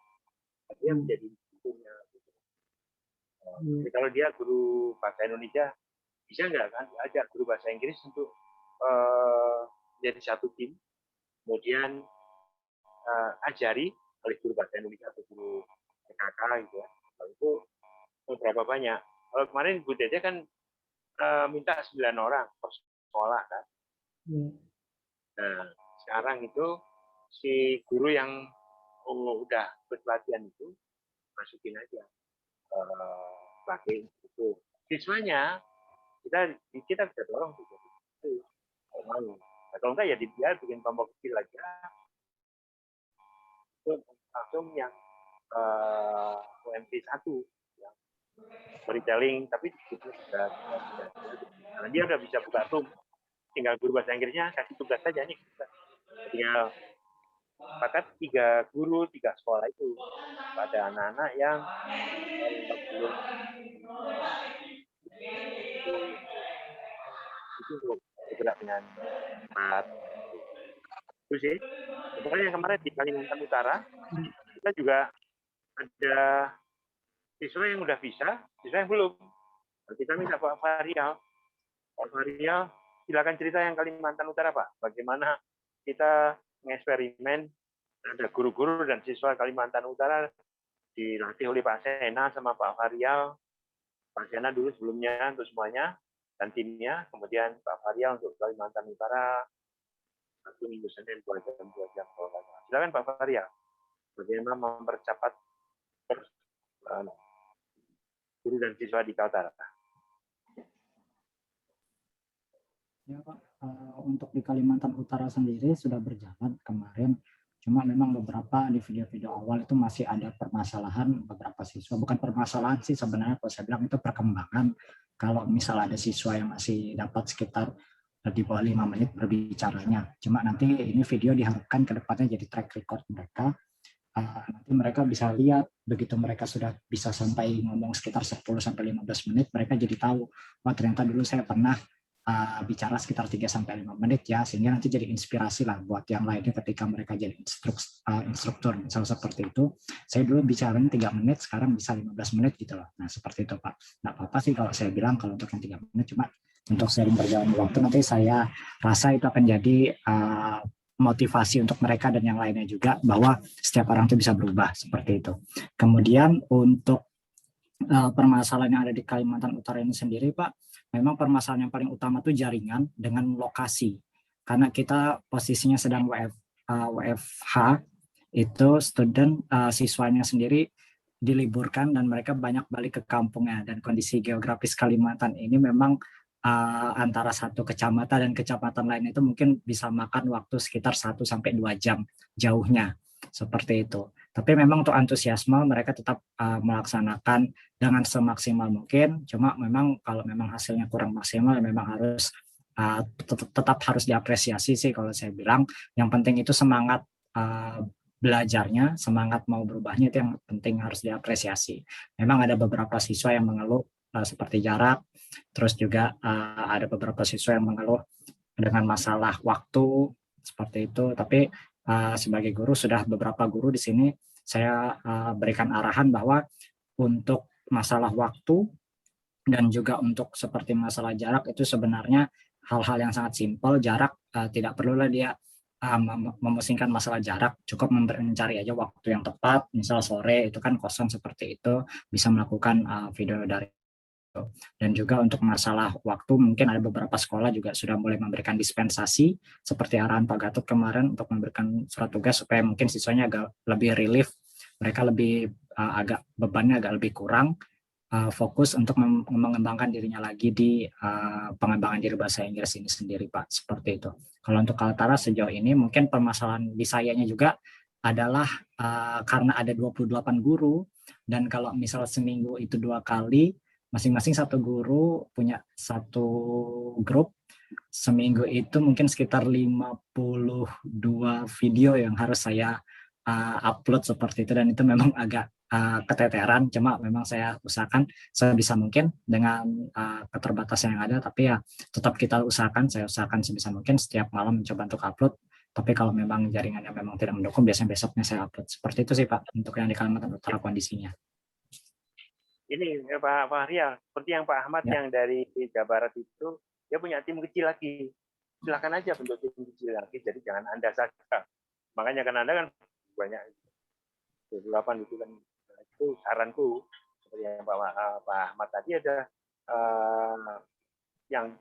Dia menjadi gurunya. Gitu. Jadi kalau dia guru bahasa Indonesia, bisa nggak kan diajak guru bahasa Inggris untuk jadi satu tim, kemudian ajari oleh guru bahasa Indonesia atau guru PKK gitu ya. Kalau itu berapa banyak? Kalau kemarin Bu Dede kan minta 9 orang per sekolah kan. Nah, sekarang itu si guru yang udah berpelatihan itu masukin aja pakai itu. Siswanya kita bisa dorong juga itu kalau mau. Nah, kalau enggak ya dia bikin kelompok kecil aja. Itu langsung yang UMP 1 yang storytelling, tapi itu sudah karena dia udah bisa buka Zoom, tinggal guru bahasa Inggrisnya kasih tugas saja nih, tinggal sepakat 3 guru 3 sekolah itu pada anak-anak yang belum itu untuk bergerak dengan cepat. Itu sih. Sebenarnya yang kemarin di Kalimantan Utara kita juga ada siswa yang udah bisa, siswa yang belum. Kita minta Pak Varial, silakan cerita yang Kalimantan Utara, Pak. Bagaimana kita mengeksperimen, ada guru-guru dan siswa Kalimantan Utara dilatih oleh Pak Sena sama Pak Varial. Pak Sena dulu sebelumnya untuk semuanya, dan timnya, kemudian Pak Varial untuk Kalimantan Utara, satu minggu Senin 2 jam. Silakan Pak Varial, bagaimana mempercepat guru dan siswa di Kaltara. Ya Pak, untuk di Kalimantan Utara sendiri sudah berjalan kemarin, cuma memang beberapa di video-video awal itu masih ada permasalahan beberapa siswa, bukan permasalahan sih sebenarnya, kalau saya bilang itu perkembangan. Kalau misal ada siswa yang masih dapat sekitar di bawah 5 menit berbicaranya, cuma nanti ini video diharapkan ke depannya jadi track record mereka. Nanti mereka bisa lihat begitu mereka sudah bisa sampai ngomong sekitar 10-15 menit, mereka jadi tahu, wah ternyata dulu saya pernah bicara sekitar 3-5 menit ya, sehingga nanti jadi inspirasi lah buat yang lainnya ketika mereka jadi instruktur misalnya seperti itu. Saya dulu bicaranya 3 menit, sekarang bisa 15 menit gitu loh. Nah seperti itu Pak. Nggak apa-apa sih kalau saya bilang kalau untuk yang 3 menit, cuma untuk sering berjalan waktu nanti saya rasa itu akan jadi motivasi untuk mereka dan yang lainnya juga, bahwa setiap orang itu bisa berubah seperti itu. Kemudian untuk permasalahan yang ada di Kalimantan Utara ini sendiri Pak, memang permasalahan yang paling utama itu jaringan dengan lokasi. Karena kita posisinya sedang WFH, itu student siswanya sendiri diliburkan dan mereka banyak balik ke kampungnya, dan kondisi geografis Kalimantan ini memang antara satu kecamatan dan kecamatan lain itu mungkin bisa makan waktu sekitar 1-2 jam jauhnya, seperti itu. Tapi memang untuk antusiasme mereka tetap melaksanakan dengan semaksimal mungkin, cuma memang kalau memang hasilnya kurang maksimal memang harus tetap harus diapresiasi sih kalau saya bilang. Yang penting itu semangat belajarnya, semangat mau berubahnya itu yang penting harus diapresiasi. Memang ada beberapa siswa yang mengeluh seperti jarak, terus juga ada beberapa siswa yang mengeluh dengan masalah waktu seperti itu. Tapi sebagai guru, sudah beberapa guru di sini saya berikan arahan bahwa untuk masalah waktu dan juga untuk seperti masalah jarak itu sebenarnya hal-hal yang sangat simpel. Jarak tidak perlulah dia memusingkan masalah jarak, cukup mencari aja waktu yang tepat, misal sore itu kan kosong seperti itu, bisa melakukan video dari itu. Dan juga untuk masalah waktu, mungkin ada beberapa sekolah juga sudah mulai memberikan dispensasi seperti arahan Pak Gatot kemarin untuk memberikan surat tugas supaya mungkin siswanya agak lebih relief, mereka lebih agak bebannya agak lebih kurang, fokus untuk mengembangkan dirinya lagi di pengembangan diri bahasa Inggris ini sendiri Pak, seperti itu. Kalau untuk Kaltara sejauh ini mungkin permasalahan di sayanya juga adalah karena ada 28 guru, dan kalau misal seminggu itu 2 kali, masing-masing satu guru punya satu grup, seminggu itu mungkin sekitar 52 video yang harus saya upload seperti itu, dan itu memang agak keteteran, cuma memang saya usahakan sebisa mungkin dengan keterbatasan yang ada, tapi ya tetap saya usahakan sebisa mungkin setiap malam mencoba untuk upload. Tapi kalau memang jaringannya memang tidak mendukung, biasanya besoknya saya upload. Seperti itu sih Pak, untuk yang di Kalimantan Utara kondisinya. Ini Pak Fahrial, seperti yang Pak Ahmad yang dari Jawa Barat itu, dia punya tim kecil lagi. Silakan aja bentuk tim kecil lagi, jadi jangan Anda saja. Makanya kan Anda kan banyak 28 itu kan, itu saranku. Seperti yang Pak Ahmad tadi ada yang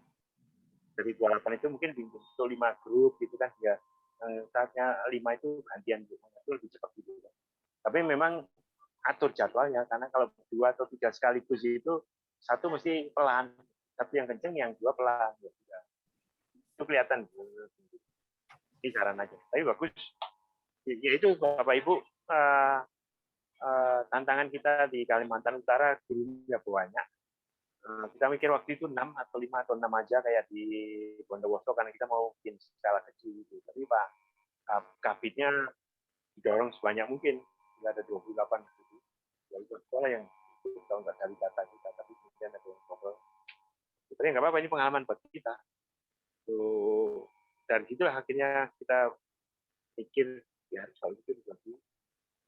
dari 28 itu mungkin bentuk 5 grup gitu kan, ya saatnya 5 itu gantian itu lebih cepat gitu. Tapi memang atur jadwalnya, karena kalau 2 atau 3 sekaligus itu satu mesti pelan, satu yang kenceng, yang 2 pelan. Ya, itu kelihatan. Ini saran aja. Tapi bagus. Ya itu Bapak Ibu, tantangan kita di Kalimantan Utara gurunya banyak. Kita mikir waktu itu 6 atau 5 atau 6 aja kayak di Bondowoso, karena kita mau bikin skala kecil gitu. Tapi Pak Kabitnya didorong sebanyak mungkin. Ada 28 gitu. Jadi sekolah yang tahu nggak dari data kita, tapi kemudian ada yang cover. Tapi nggak apa-apa, ini pengalaman buat kita. Tuh, dari situlah akhirnya kita pikir ya harus itu dibagi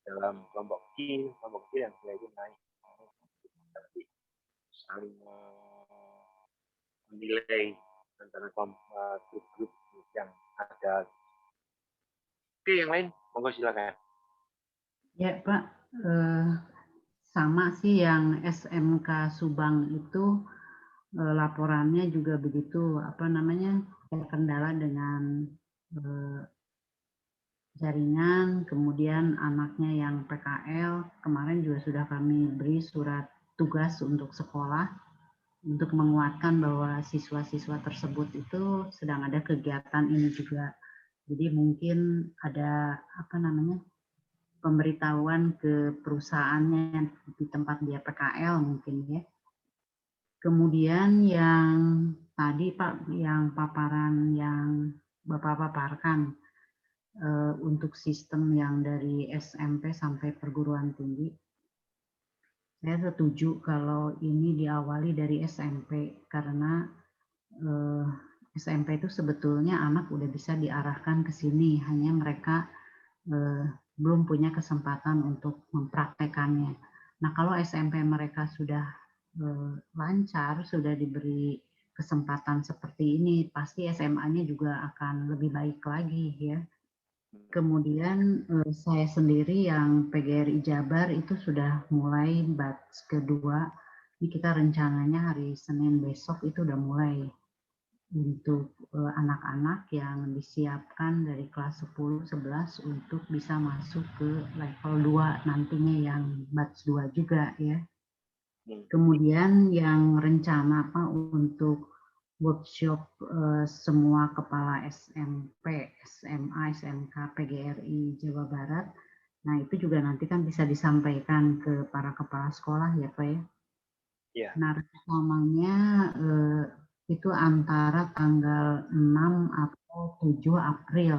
dalam kelompok kecil yang itu naik. saling menilai antara grup-grup yang ada. Oke, yang lain, monggo silakan. Ya Pak, sama sih yang SMK Subang itu laporannya juga begitu, apa namanya, terkendala dengan jaringan, kemudian anaknya yang PKL, kemarin juga sudah kami beri surat tugas untuk sekolah untuk menguatkan bahwa siswa-siswa tersebut itu sedang ada kegiatan ini juga. Jadi mungkin ada apa namanya pemberitahuan ke perusahaannya di tempat dia PKL mungkin ya. Kemudian yang tadi Pak, yang paparan yang Bapak paparkan untuk sistem yang dari SMP sampai perguruan tinggi, saya setuju kalau ini diawali dari SMP karena SMP itu sebetulnya anak udah bisa diarahkan ke sini, hanya mereka belum punya kesempatan untuk mempraktekannya. Nah, kalau SMP mereka sudah lancar, sudah diberi kesempatan seperti ini, pasti SMA-nya juga akan lebih baik lagi ya. Kemudian saya sendiri yang PGRI Jabar itu sudah mulai batch kedua. Ini kita rencananya hari Senin besok itu udah mulai untuk anak-anak yang disiapkan dari kelas 10, 11 untuk bisa masuk ke level 2 nantinya yang batch 2 juga ya. Kemudian yang rencana Pak untuk workshop semua kepala SMP, SMA, SMK, PGRI Jawa Barat. Nah, itu juga nanti kan bisa disampaikan ke para kepala sekolah ya Pak ya. Iya. Nah, rencananya itu antara tanggal 6 atau 7 April.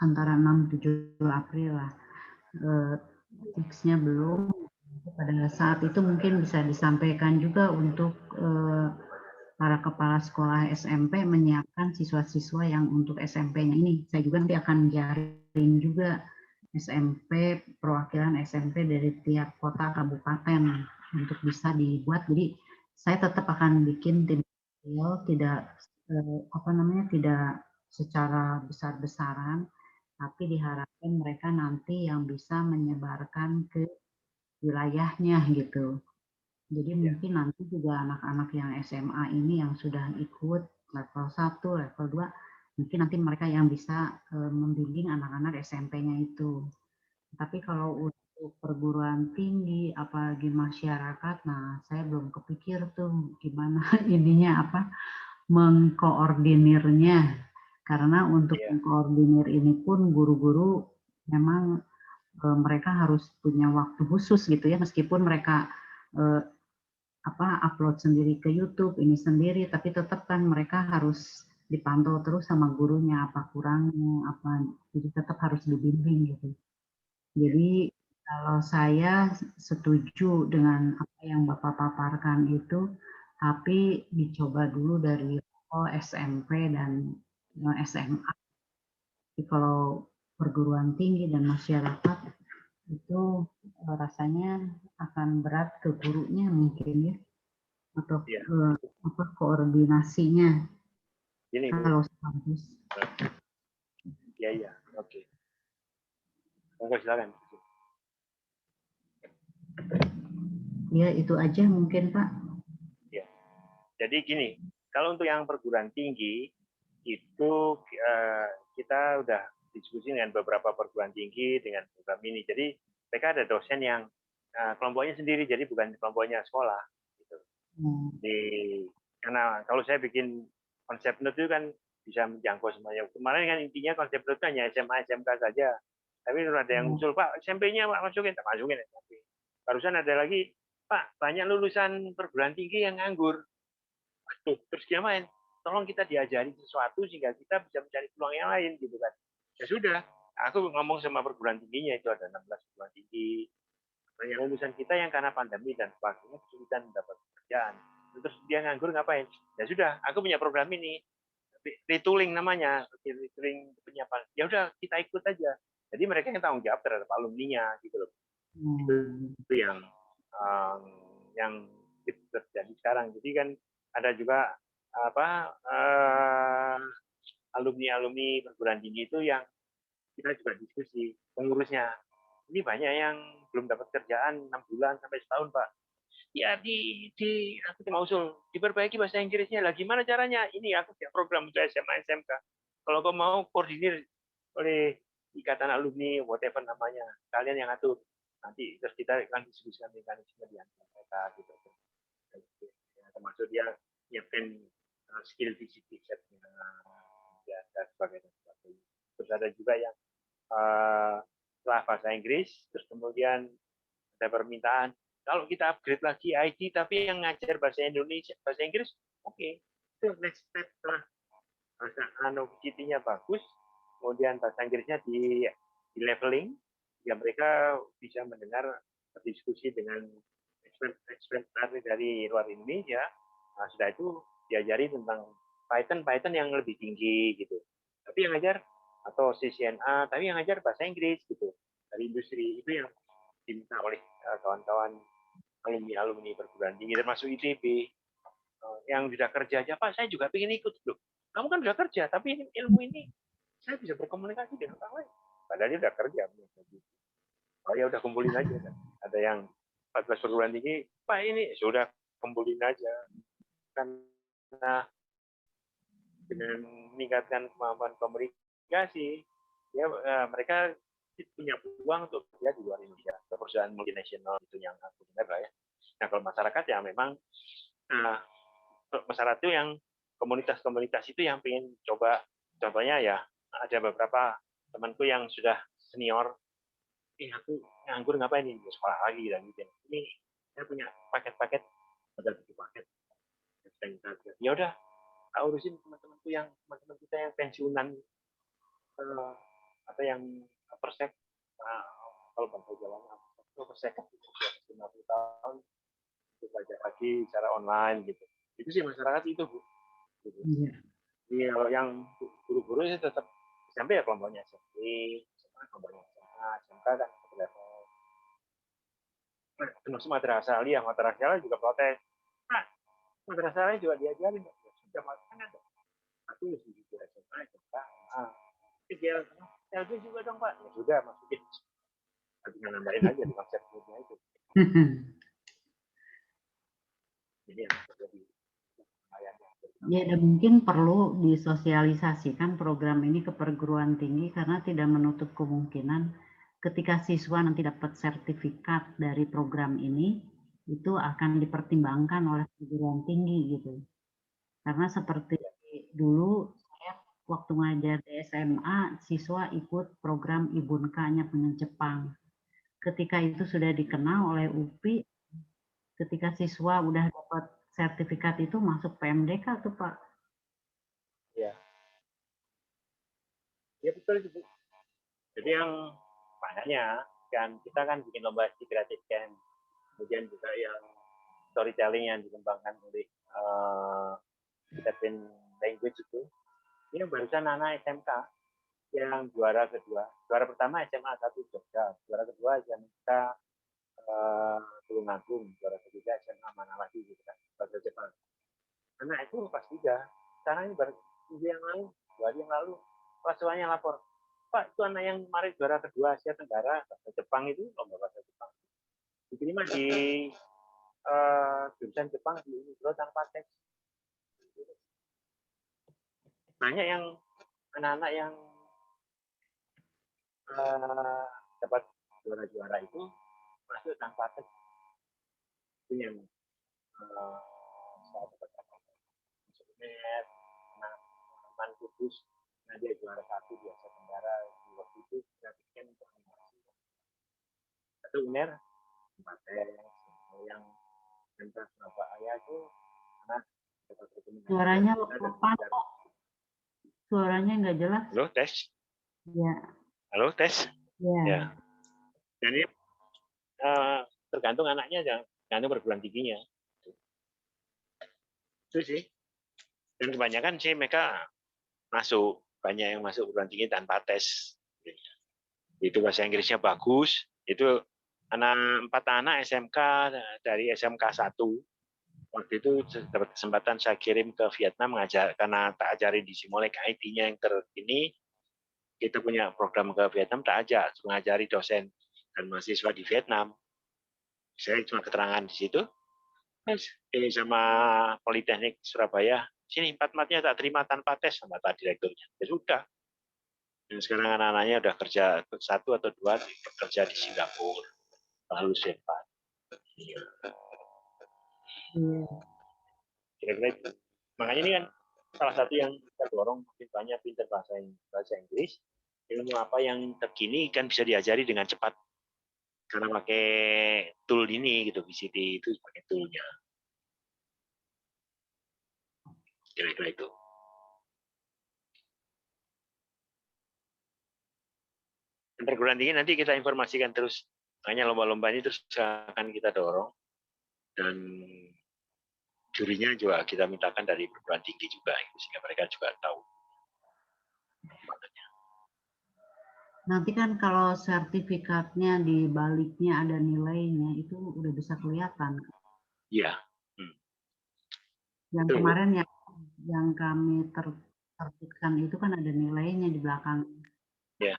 Antara 6-7 April lah. Fixnya belum. Pada saat itu mungkin bisa disampaikan juga untuk para kepala sekolah SMP menyiapkan siswa-siswa yang untuk SMP-nya ini. Saya juga nanti akan jaring juga SMP, perwakilan SMP dari tiap kota kabupaten untuk bisa dibuat. Jadi saya tetap akan bikin tim kecil, tidak tidak secara besar-besaran, tapi diharapkan mereka nanti yang bisa menyebarkan ke wilayahnya gitu. Jadi mungkin nanti juga anak-anak yang SMA ini yang sudah ikut level 1, level 2, mungkin nanti mereka yang bisa membimbing anak-anak SMP-nya itu. Tapi kalau untuk perguruan tinggi, apalagi masyarakat, nah saya belum kepikir tuh gimana ininya mengkoordinirnya. Karena untuk mengkoordinir ini pun guru-guru memang mereka harus punya waktu khusus gitu ya, meskipun mereka upload sendiri ke YouTube ini sendiri, tapi tetap kan mereka harus dipantau terus sama gurunya apa kurangnya apa, jadi tetap harus dibimbing gitu. Jadi kalau saya setuju dengan apa yang Bapak paparkan itu, tapi dicoba dulu dari SMP dan SMA. Jadi kalau perguruan tinggi dan masyarakat itu rasanya akan berat ke gurunya mungkin ya, atau koordinasinya. Gini, kalau bagus. Iya, oke. Monggo silakan. Ya, itu aja mungkin Pak. Ya. Jadi gini, kalau untuk yang perguruan tinggi itu kita udah diskusi dengan beberapa perguruan tinggi dengan program ini. Jadi mereka ada dosen yang kelompoknya sendiri, jadi bukan kelompoknya sekolah. Gitu. Karena kalau saya bikin konsep itu kan bisa menjangkau semuanya. Kemarin kan intinya konsep itu hanya SMA, SMK saja. Tapi ada yang usul, Pak, SMP-nya Pak masukin SMP. Barusan ada lagi, Pak, banyak lulusan perguruan tinggi yang nganggur. Terus gimana? Tolong kita diajari sesuatu sehingga kita bisa mencari peluang yang lain gitu kan. Ya sudah, aku ngomong sama perguruan tingginya, itu ada 16 perguruan tinggi. Banyak lulusan kita yang karena pandemi dan sebagainya kesulitan mendapat pekerjaan. Terus dia nganggur ngapain? Ya sudah, aku punya program ini. Retooling namanya, retooling penyiapan. Ya udah, kita ikut aja. Jadi mereka yang tanggung jawab terhadap alumninya gitu loh. Itu yang terjadi sekarang. Jadi kan ada juga alumni perguruan tinggi itu yang kita juga diskusi pengurusnya. Ini banyak yang belum dapat kerjaan 6 bulan sampai setahun, Pak. Ya aku cuma usul diperbaiki bahasa Inggrisnya. Lah gimana caranya? Ini aku punya program untuk SMA SMK. Kalau kau mau koordinir oleh ikatan alumni whatever namanya, kalian yang atur. Nanti terus kita akan diskusikan mekanisme di antara mereka gitu. Ya, termasuk dia nyiapkan skill visit setnya ya, dan sebagainya. Terus ada juga yang setelah bahasa Inggris, terus kemudian ada permintaan kalau kita upgrade lagi IT tapi yang ngajar bahasa Indonesia, bahasa Inggris, oke. Itu next step lah. Bahasa CT-nya bagus, kemudian bahasa Inggrisnya di leveling, ya mereka bisa mendengar berdiskusi dengan expert dari luar Indonesia. Nah, sudah itu diajari tentang Python yang lebih tinggi gitu. Tapi yang ngajar atau CCNA, tapi yang ngajar bahasa Inggris gitu. Dari industri itu yang diminta oleh kawan-kawan alumni perguruan tinggi termasuk ITB yang sudah kerja aja, Pak saya juga pengen ikut loh. Kamu kan sudah kerja tapi ilmu ini saya bisa berkomunikasi dengan orang lain. Padahal dia sudah kerja. Oh ya udah kumpulin aja. Ada yang 14 perguruan tinggi, Pak ini sudah kumpulin aja. Karena dengan meningkatkan kemampuan komunikasi, ya mereka punya peluang untuk kerja di luar Indonesia, perusahaan multinasional itu yang aku dengar lah ya. Nah kalau masyarakat ya memang masyarakat itu yang komunitas-komunitas itu yang pengen coba, contohnya ya ada beberapa temanku yang sudah senior, aku nganggur ngapain ini sekolah lagi dan gitu. Ini saya punya paket-paket, ada 7 paket. Ya udah, urusin teman-teman kita yang pensiunan atau yang persek, kalau bangsa Jawanya persek 50 tahun itu belajar lagi secara online gitu. Itu sih masyarakat itu Bu. Gitu. Jadi kalau yang guru-guru itu tetap SMP ya kelompoknya SMP, kelompoknya SMA, SMK kan level. Termasuk madrasah aliyah, madrasah aliyah juga protes. Nah, madrasah aliyah juga diajarin, sudah kan ada. Aku lebih juga SMA, SMK, dia LB juga dong Pak. Ya sudah masukin. Tinggal nambahin aja di konsep grupnya itu. Jadi yang terjadi. Ya, dan mungkin perlu disosialisasikan program ini ke perguruan tinggi karena tidak menutup kemungkinan ketika siswa nanti dapat sertifikat dari program ini, itu akan dipertimbangkan oleh perguruan tinggi gitu. Karena seperti dulu saya waktu ngajar di SMA, siswa ikut program Ibunka-nya pengen Jepang. Ketika itu sudah dikenal oleh UPI, ketika siswa udah dapat sertifikat itu masuk PMDK tuh Pak. Ya. Ya betul itu. Jadi yang makanya kan kita kan bikin lomba kreatif kan, kemudian juga yang storytelling yang dikembangkan oleh Seven Language itu. Ini barusan anak SMK yang juara kedua. Juara pertama SMA 1 Jogja, juara kedua SMK Tulungagung, juara ketiga SMA mana lagi gitu kan, bahasa Jepang. Anak itu pas 3, sekarang ini baru minggu yang lalu, 2 hari yang lalu, kelas tuanya lapor, Pak itu anak yang kemarin juara kedua Asia Tenggara bahasa Jepang itu, lomba bahasa Jepang, diterima di jurusan Jepang di Unigro tanpa tes. Banyak yang anak-anak yang dapat juara-juara itu masuk tanpa tes. Itu yang saya dapat masuk net, teman kudus, nah dia juara 1 di Asia Tenggara di waktu itu grafikkan untuk animasi. Satu UNER tempat tes yang Pemprov Surabaya itu karena dapat rekomendasi. Suaranya lepas. Suaranya nggak jelas. Halo tes. Ya. Halo tes. Ya. Jadi tergantung anaknya, tergantung perguruan tingginya. Itu sih. Dan kebanyakan sih mereka banyak yang masuk perguruan tinggi tanpa tes. Itu bahasa Inggrisnya bagus, itu 4 anak SMK dari SMK 1. Waktu itu dapat kesempatan saya kirim ke Vietnam mengajar, karena tak ajari di Simolek IT-nya yang terkini. Kita punya program ke Vietnam, tak ajak mengajari dosen dan mahasiswa di Vietnam. Saya cuma keterangan di situ. Ini sama Politeknik Surabaya, sini 4 matnya tak terima tanpa tes sama Pak Direkturnya. Ya sudah. Dan sekarang anak-anaknya udah kerja 1 atau 2 bekerja di Singapura. Lalu Pak. Iya. Kira-kira itu. Makanya ini kan salah satu yang kita dorong makin banyak pintar bahasa Inggris. Ilmu apa yang terkini kan bisa diajari dengan cepat. Karena pakai tool ini gitu, VCT itu pakai toolnya. Kira-kira itu. Perguruan tinggi nanti kita informasikan terus. Makanya lomba-lomba ini terus akan kita dorong. Dan jurinya juga kita mintakan dari perguruan tinggi juga, sehingga mereka juga tahu. Nanti kan kalau sertifikatnya di baliknya ada nilainya, itu udah bisa kelihatan. Iya. Yang kemarin yang kami terbitkan itu kan ada nilainya di belakang. Ya.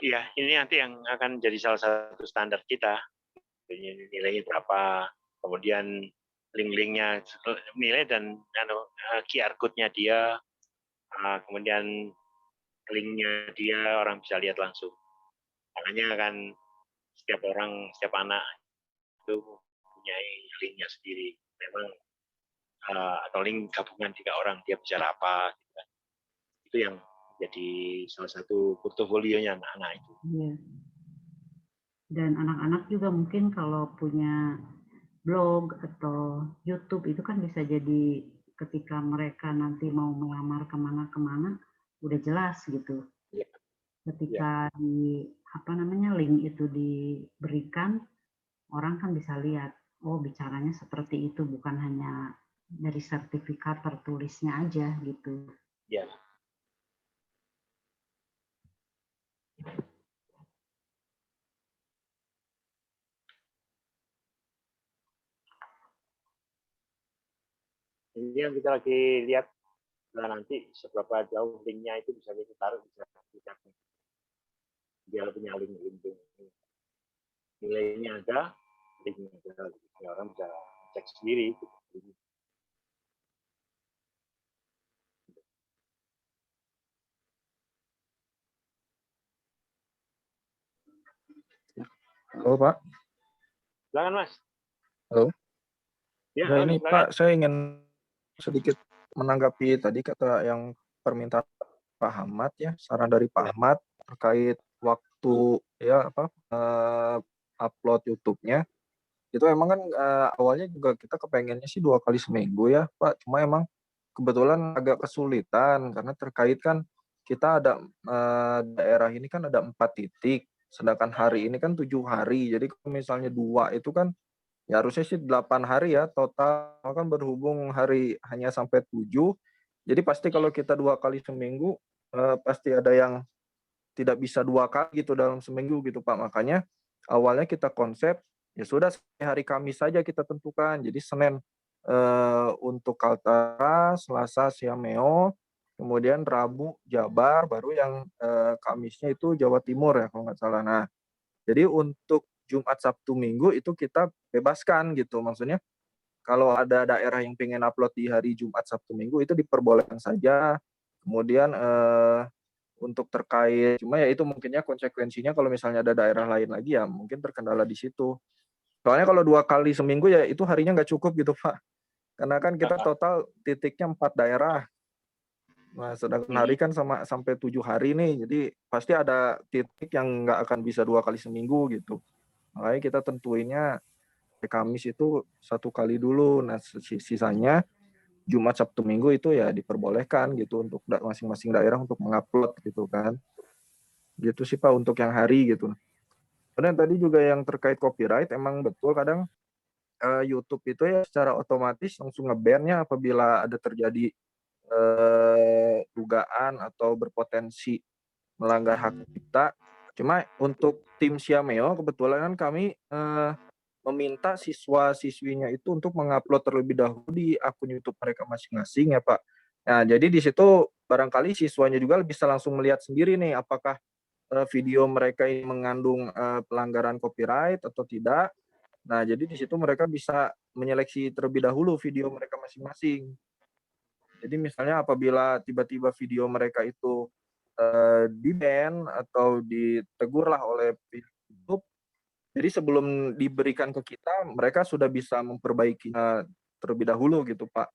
Iya, ini nanti yang akan jadi salah satu standar kita. Nilainya berapa, kemudian link-linknya, nilai dan QR code-nya dia, kemudian linknya dia orang bisa lihat langsung. Makanya kan setiap anak itu punya linknya sendiri. Memang atau link gabungan 3 orang dia bicara apa. Gitu kan. Itu yang jadi salah satu portofolionya anak-anak itu. Iya. Dan anak-anak juga mungkin kalau punya blog atau YouTube itu kan bisa jadi ketika mereka nanti mau melamar kemana-kemana udah jelas gitu. Ya. Ketika di link itu diberikan, orang kan bisa lihat, oh bicaranya seperti itu, bukan hanya dari sertifikat tertulisnya aja gitu. Ya. Ini yang kita lagi lihat, nah nanti seberapa jauh linknya itu bisa kita taruh, bisa kita dia punya link nilainya ada, linknya ada, orang bisa cek sendiri. Halo Pak. Silakan Mas. Halo. Ya, Ya ini Pak, saya ingin sedikit menanggapi tadi kata yang permintaan Pak Ahmad ya, saran dari Pak Ahmad terkait waktu ya upload YouTube-nya. Itu emang kan awalnya juga kita kepengennya sih 2 kali seminggu ya Pak, cuma emang kebetulan agak kesulitan karena terkait kan kita ada daerah ini kan ada 4 titik, sedangkan hari ini kan 7 hari. Jadi kalau misalnya 2 itu kan ya harusnya sih 8 hari ya total, kan berhubung hari hanya sampai 7. Jadi pasti kalau kita 2 kali seminggu pasti ada yang tidak bisa 2 kali gitu dalam seminggu gitu Pak. Makanya awalnya kita konsep ya sudah hari Kamis saja kita tentukan. Jadi Senin untuk Kaltara, Selasa Siameo, kemudian Rabu Jabar, baru yang Kamisnya itu Jawa Timur ya kalau nggak salah. Nah, jadi untuk Jumat, Sabtu, Minggu itu kita bebaskan gitu. Maksudnya kalau ada daerah yang pengen upload di hari Jumat, Sabtu, Minggu itu diperbolehkan saja. Kemudian untuk terkait, cuma ya itu mungkinnya konsekuensinya kalau misalnya ada daerah lain lagi ya mungkin terkendala di situ. Soalnya kalau 2 kali seminggu ya itu harinya nggak cukup gitu Pak. Karena kan kita total titiknya 4 daerah. Nah, sedangkan hari kan sampai 7 hari nih, jadi pasti ada titik yang nggak akan bisa 2 kali seminggu gitu. Makanya kita tentuinnya Kamis itu 1 kali dulu. Nah, sisanya Jumat, Sabtu, Minggu itu ya diperbolehkan gitu untuk masing-masing daerah untuk mengupload gitu kan. Gitu sih Pak untuk yang hari gitu. Kemudian tadi juga yang terkait copyright emang betul kadang YouTube itu ya secara otomatis langsung nge-ban-nya apabila ada terjadi dugaan atau berpotensi melanggar hak cipta. Cuma untuk tim Siameo kebetulan kan kami meminta siswa-siswinya itu untuk mengupload terlebih dahulu di akun YouTube mereka masing-masing ya Pak. Nah, jadi di situ barangkali siswanya juga bisa langsung melihat sendiri nih apakah video mereka ini mengandung pelanggaran copyright atau tidak. Nah, jadi di situ mereka bisa menyeleksi terlebih dahulu video mereka masing-masing. Jadi misalnya apabila tiba-tiba video mereka itu di-ban atau ditegurlah oleh YouTube, jadi sebelum diberikan ke kita, mereka sudah bisa memperbaikinya terlebih dahulu gitu, Pak.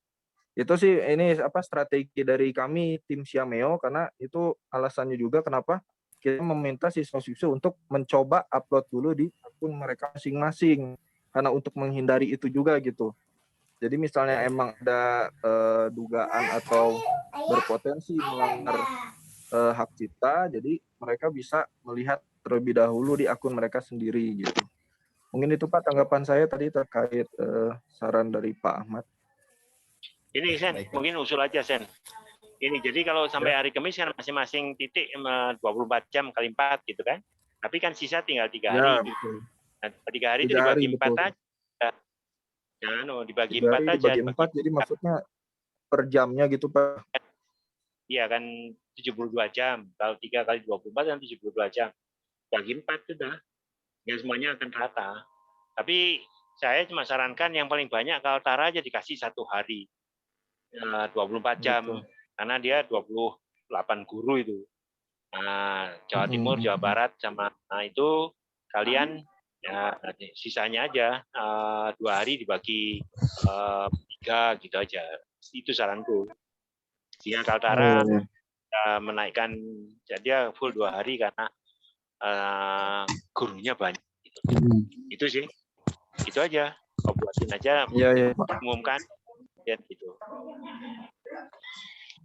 Itu sih ini strategi dari kami tim Siameo karena itu alasannya juga kenapa kita meminta siswa-siswi untuk mencoba upload dulu di akun mereka masing-masing. Karena untuk menghindari itu juga gitu. Jadi misalnya emang ada dugaan atau berpotensi melanggar hak cipta, jadi mereka bisa melihat terlebih dahulu di akun mereka sendiri gitu. Mungkin itu Pak tanggapan saya tadi terkait saran dari Pak Ahmad. Ini Sen, mungkin usul aja Sen. Ini jadi kalau sampai hari Kamis kan masing-masing titik 24 jam kali 4 gitu kan. Tapi kan sisa tinggal 3 hari. Ya, betul. Nah, 3 hari itu 3 hari, dibagi 4 betul. aja. Nah, dibagi 3 4 hari aja. dibagi 4, jadi maksudnya per jamnya gitu Pak. Iya kan 72 jam. Kalau 3 kali 24 kan 72 jam. Bagi 4 sudah. Ya semuanya akan rata. Tapi saya cuma sarankan yang paling banyak Kaltara aja dikasih 1 hari. 24 jam. Betul. Karena dia 28 guru itu. Nah, Jawa Timur, Jawa Barat sama itu kalian ya sisanya aja 2 hari dibagi 3 gitu aja. Itu saranku. Sehingga Kaltara menaikkan jadi full 2 hari karena gurunya banyak. Gitu. Itu sih. Itu aja. Kau buatin aja. Iya, umumkan ya gitu.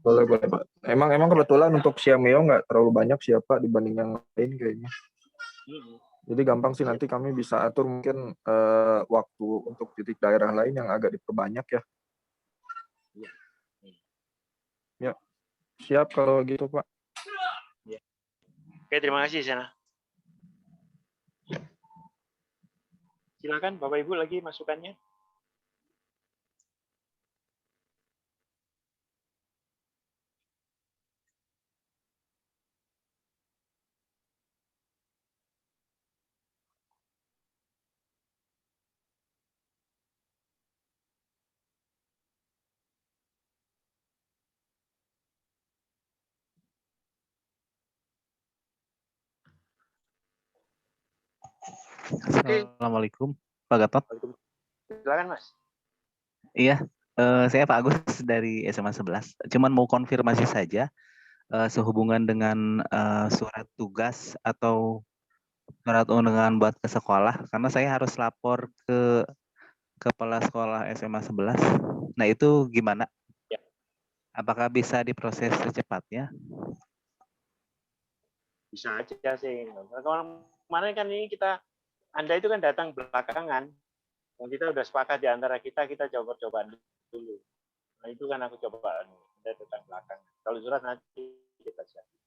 Boleh Pak. Emang kebetulan untuk Siameo nggak terlalu banyak siapa dibanding yang lain kayaknya. Jadi gampang sih nanti kami bisa atur mungkin waktu untuk titik daerah lain yang agak diperbanyak ya. Ya, siap kalau gitu Pak. Ya. Oke, terima kasih Sana. Silakan Bapak Ibu lagi masukannya. Assalamualaikum Pak Gatot. Silakan Mas. Iya, saya Pak Agus dari SMA 11. Cuman mau konfirmasi saja sehubungan dengan surat tugas atau surat undangan buat ke sekolah, karena saya harus lapor ke kepala sekolah SMA 11. Nah itu gimana? Ya. Apakah bisa diproses secepatnya? Bisa aja sih. Kemarin kan ini Anda itu kan datang belakangan. Dan kita udah sepakat di antara kita coba dulu. Nah itu kan aku coba Anda datang belakangan. Kalau surat nanti kita siapin.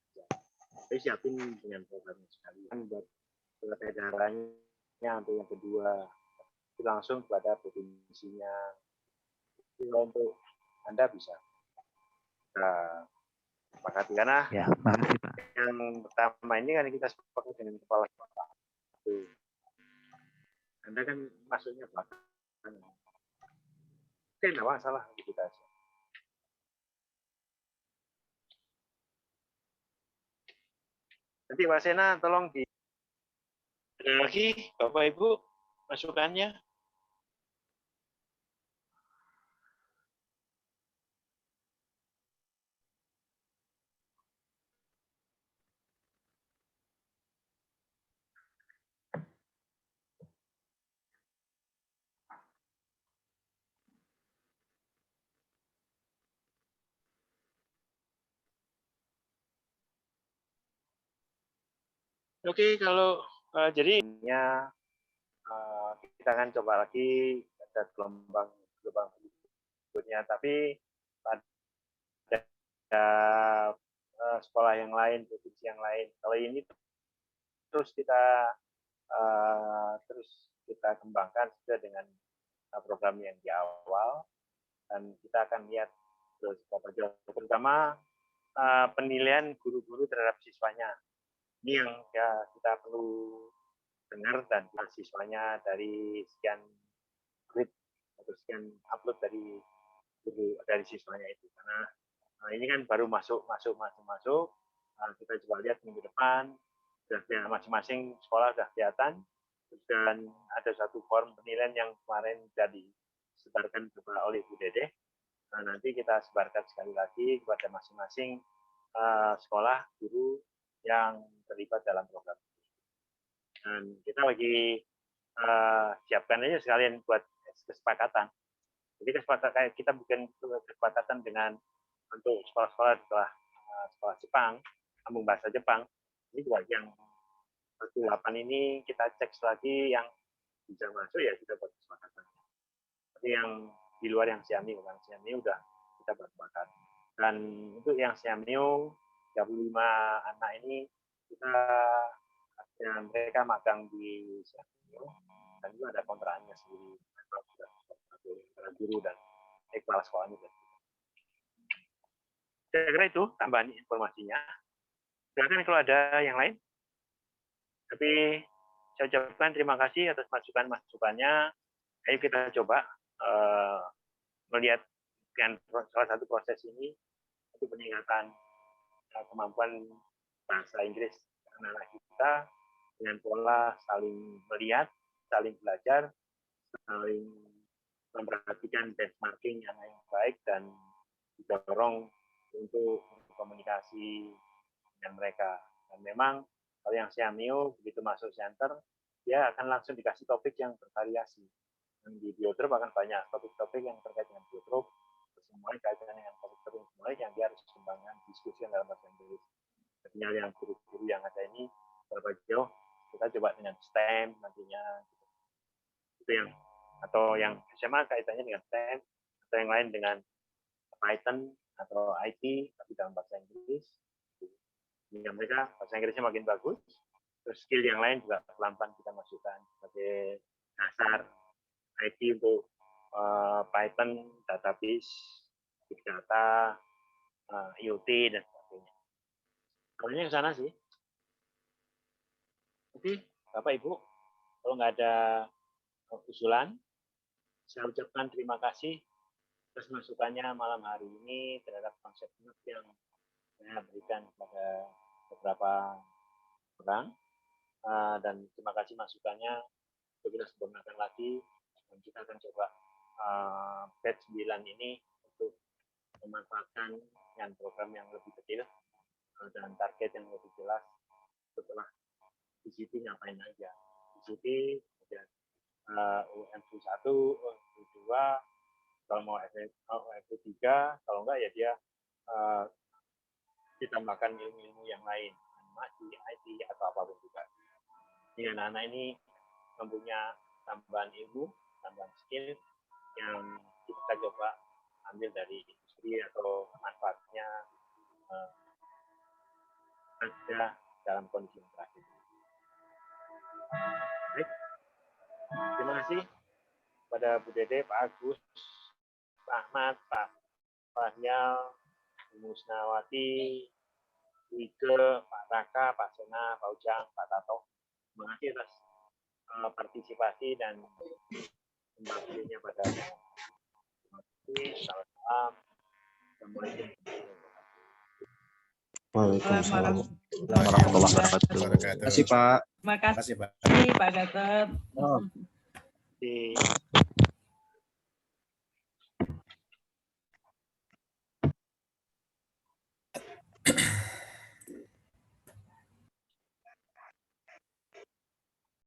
Tapi siapin dengan programnya sekalian buat surat edarannya untuk yang kedua. Langsung kepada provinsinya. Jadi untuk Anda bisa. Sepakat karena ya, makasih Pak. Yang pertama ini kan kita sepakat dengan kepala sekolah. Anda kan masuknya belakangan. Oke, nggak masalah kita aja. Nanti Pak Sena tolong ada lagi Bapak Ibu masukannya. Oke, kalau jadi kita akan coba lagi pada gelombang berikutnya. Tapi pada sekolah yang lain, provinsi yang lain, kalau ini terus kita kembangkan sesuai dengan program yang di awal, dan kita akan lihat seberapa jauh, terutama penilaian guru-guru terhadap siswanya. Ini yang ya, kita perlu dengar, dan siswanya dari sekian grade atau sekian upload dari siswanya itu, karena ini kan baru masuk. Kita coba lihat minggu depan sudah masing-masing sekolah sudah kelihatan, dan ada satu form penilaian yang kemarin sudah disebarkan oleh Bu Dede. Nanti kita sebarkan sekali lagi kepada masing-masing sekolah guru yang terlibat dalam program ini. Dan kita lagi siapkan aja sekalian buat kesepakatan. Jadi kita bikin kesepakatan dengan untuk sekolah-sekolah sekolah Jepang, sambung bahasa Jepang. Ini juga yang 18 ini kita cek lagi yang bisa masuk, ya kita buat kesepakatan. Tapi yang di luar yang Siamio udah kita buat kesepakatan. Dan untuk yang Siamio 35 anak ini mereka magang di Siamio, dan juga ada kontraknya sendiri antara guru dan kepala sekolahnya. Saya kira itu tambahan informasinya. Silakan kalau ada yang lain. Tapi saya ucapkan terima kasih atas masukan-masukannya. Ayo kita coba melihat dengan salah satu proses ini itu peningkatan kemampuan bahasa Inggris anak-anak kita dengan pola saling melihat, saling belajar, saling memperhatikan benchmarking yang baik, dan didorong untuk komunikasi dengan mereka. Dan memang kalau yang Siamio begitu masuk center, dia akan langsung dikasih topik yang bervariasi. Dan di biotrop akan banyak topik-topik yang terkait dengan biotrop, semuanya kaitannya dengan topik-topik yang dia harus kembangkan diskusi dalam bahasa Inggris. Artinya yang guru-guru yang ada ini berapa jauh kita coba dengan STEM nantinya. Itu yang, atau yang SMA kaitannya dengan STEM, atau yang lain dengan Python atau IT tapi dalam bahasa Inggris. Sehingga mereka bahasa Inggrisnya makin bagus, terus skill yang lain juga pelan-pelan kita masukkan sebagai dasar IT untuk Python, database, big data, IoT, dan sebagainya. Awalnya ke sana sih. Oke, Bapak Ibu, kalau nggak ada usulan, saya ucapkan terima kasih atas masukannya malam hari ini terhadap konsep yang saya berikan kepada beberapa orang, dan terima kasih masukannya. Kita sempurnakan lagi, dan kita akan coba batch 9 ini untuk memanfaatkan dengan program yang lebih kecil dan target yang lebih jelas. Setelah ICT ngapain aja, ICT kemudian UMP1, UMP2, kalau mau UMP3, kalau enggak ya dia ditambahkan ilmu-ilmu yang lain, animasi, IT, atau apapun juga. Jadi anak-anak ini mempunyai tambahan ilmu, tambahan skill yang kita coba ambil dari industri atau manfaatnya ada dalam kondisi yang terakhir. Baik, terima kasih kepada Bu Dede, Pak Agus, Pak Ahmad, Pak Fahyal, Bu Musnawati, Ike, Pak Raka, Pak Sena, Pak Ujang, Pak Tato. Terima kasih atas partisipasi dan pembangkitnya pada terima kasih. Salam. Assalamualaikum. Waalaikumsalam warahmatullahi wabarakatuh. Terima kasih Pak. Terima kasih Pak. Pak Gatot. Terima kasih.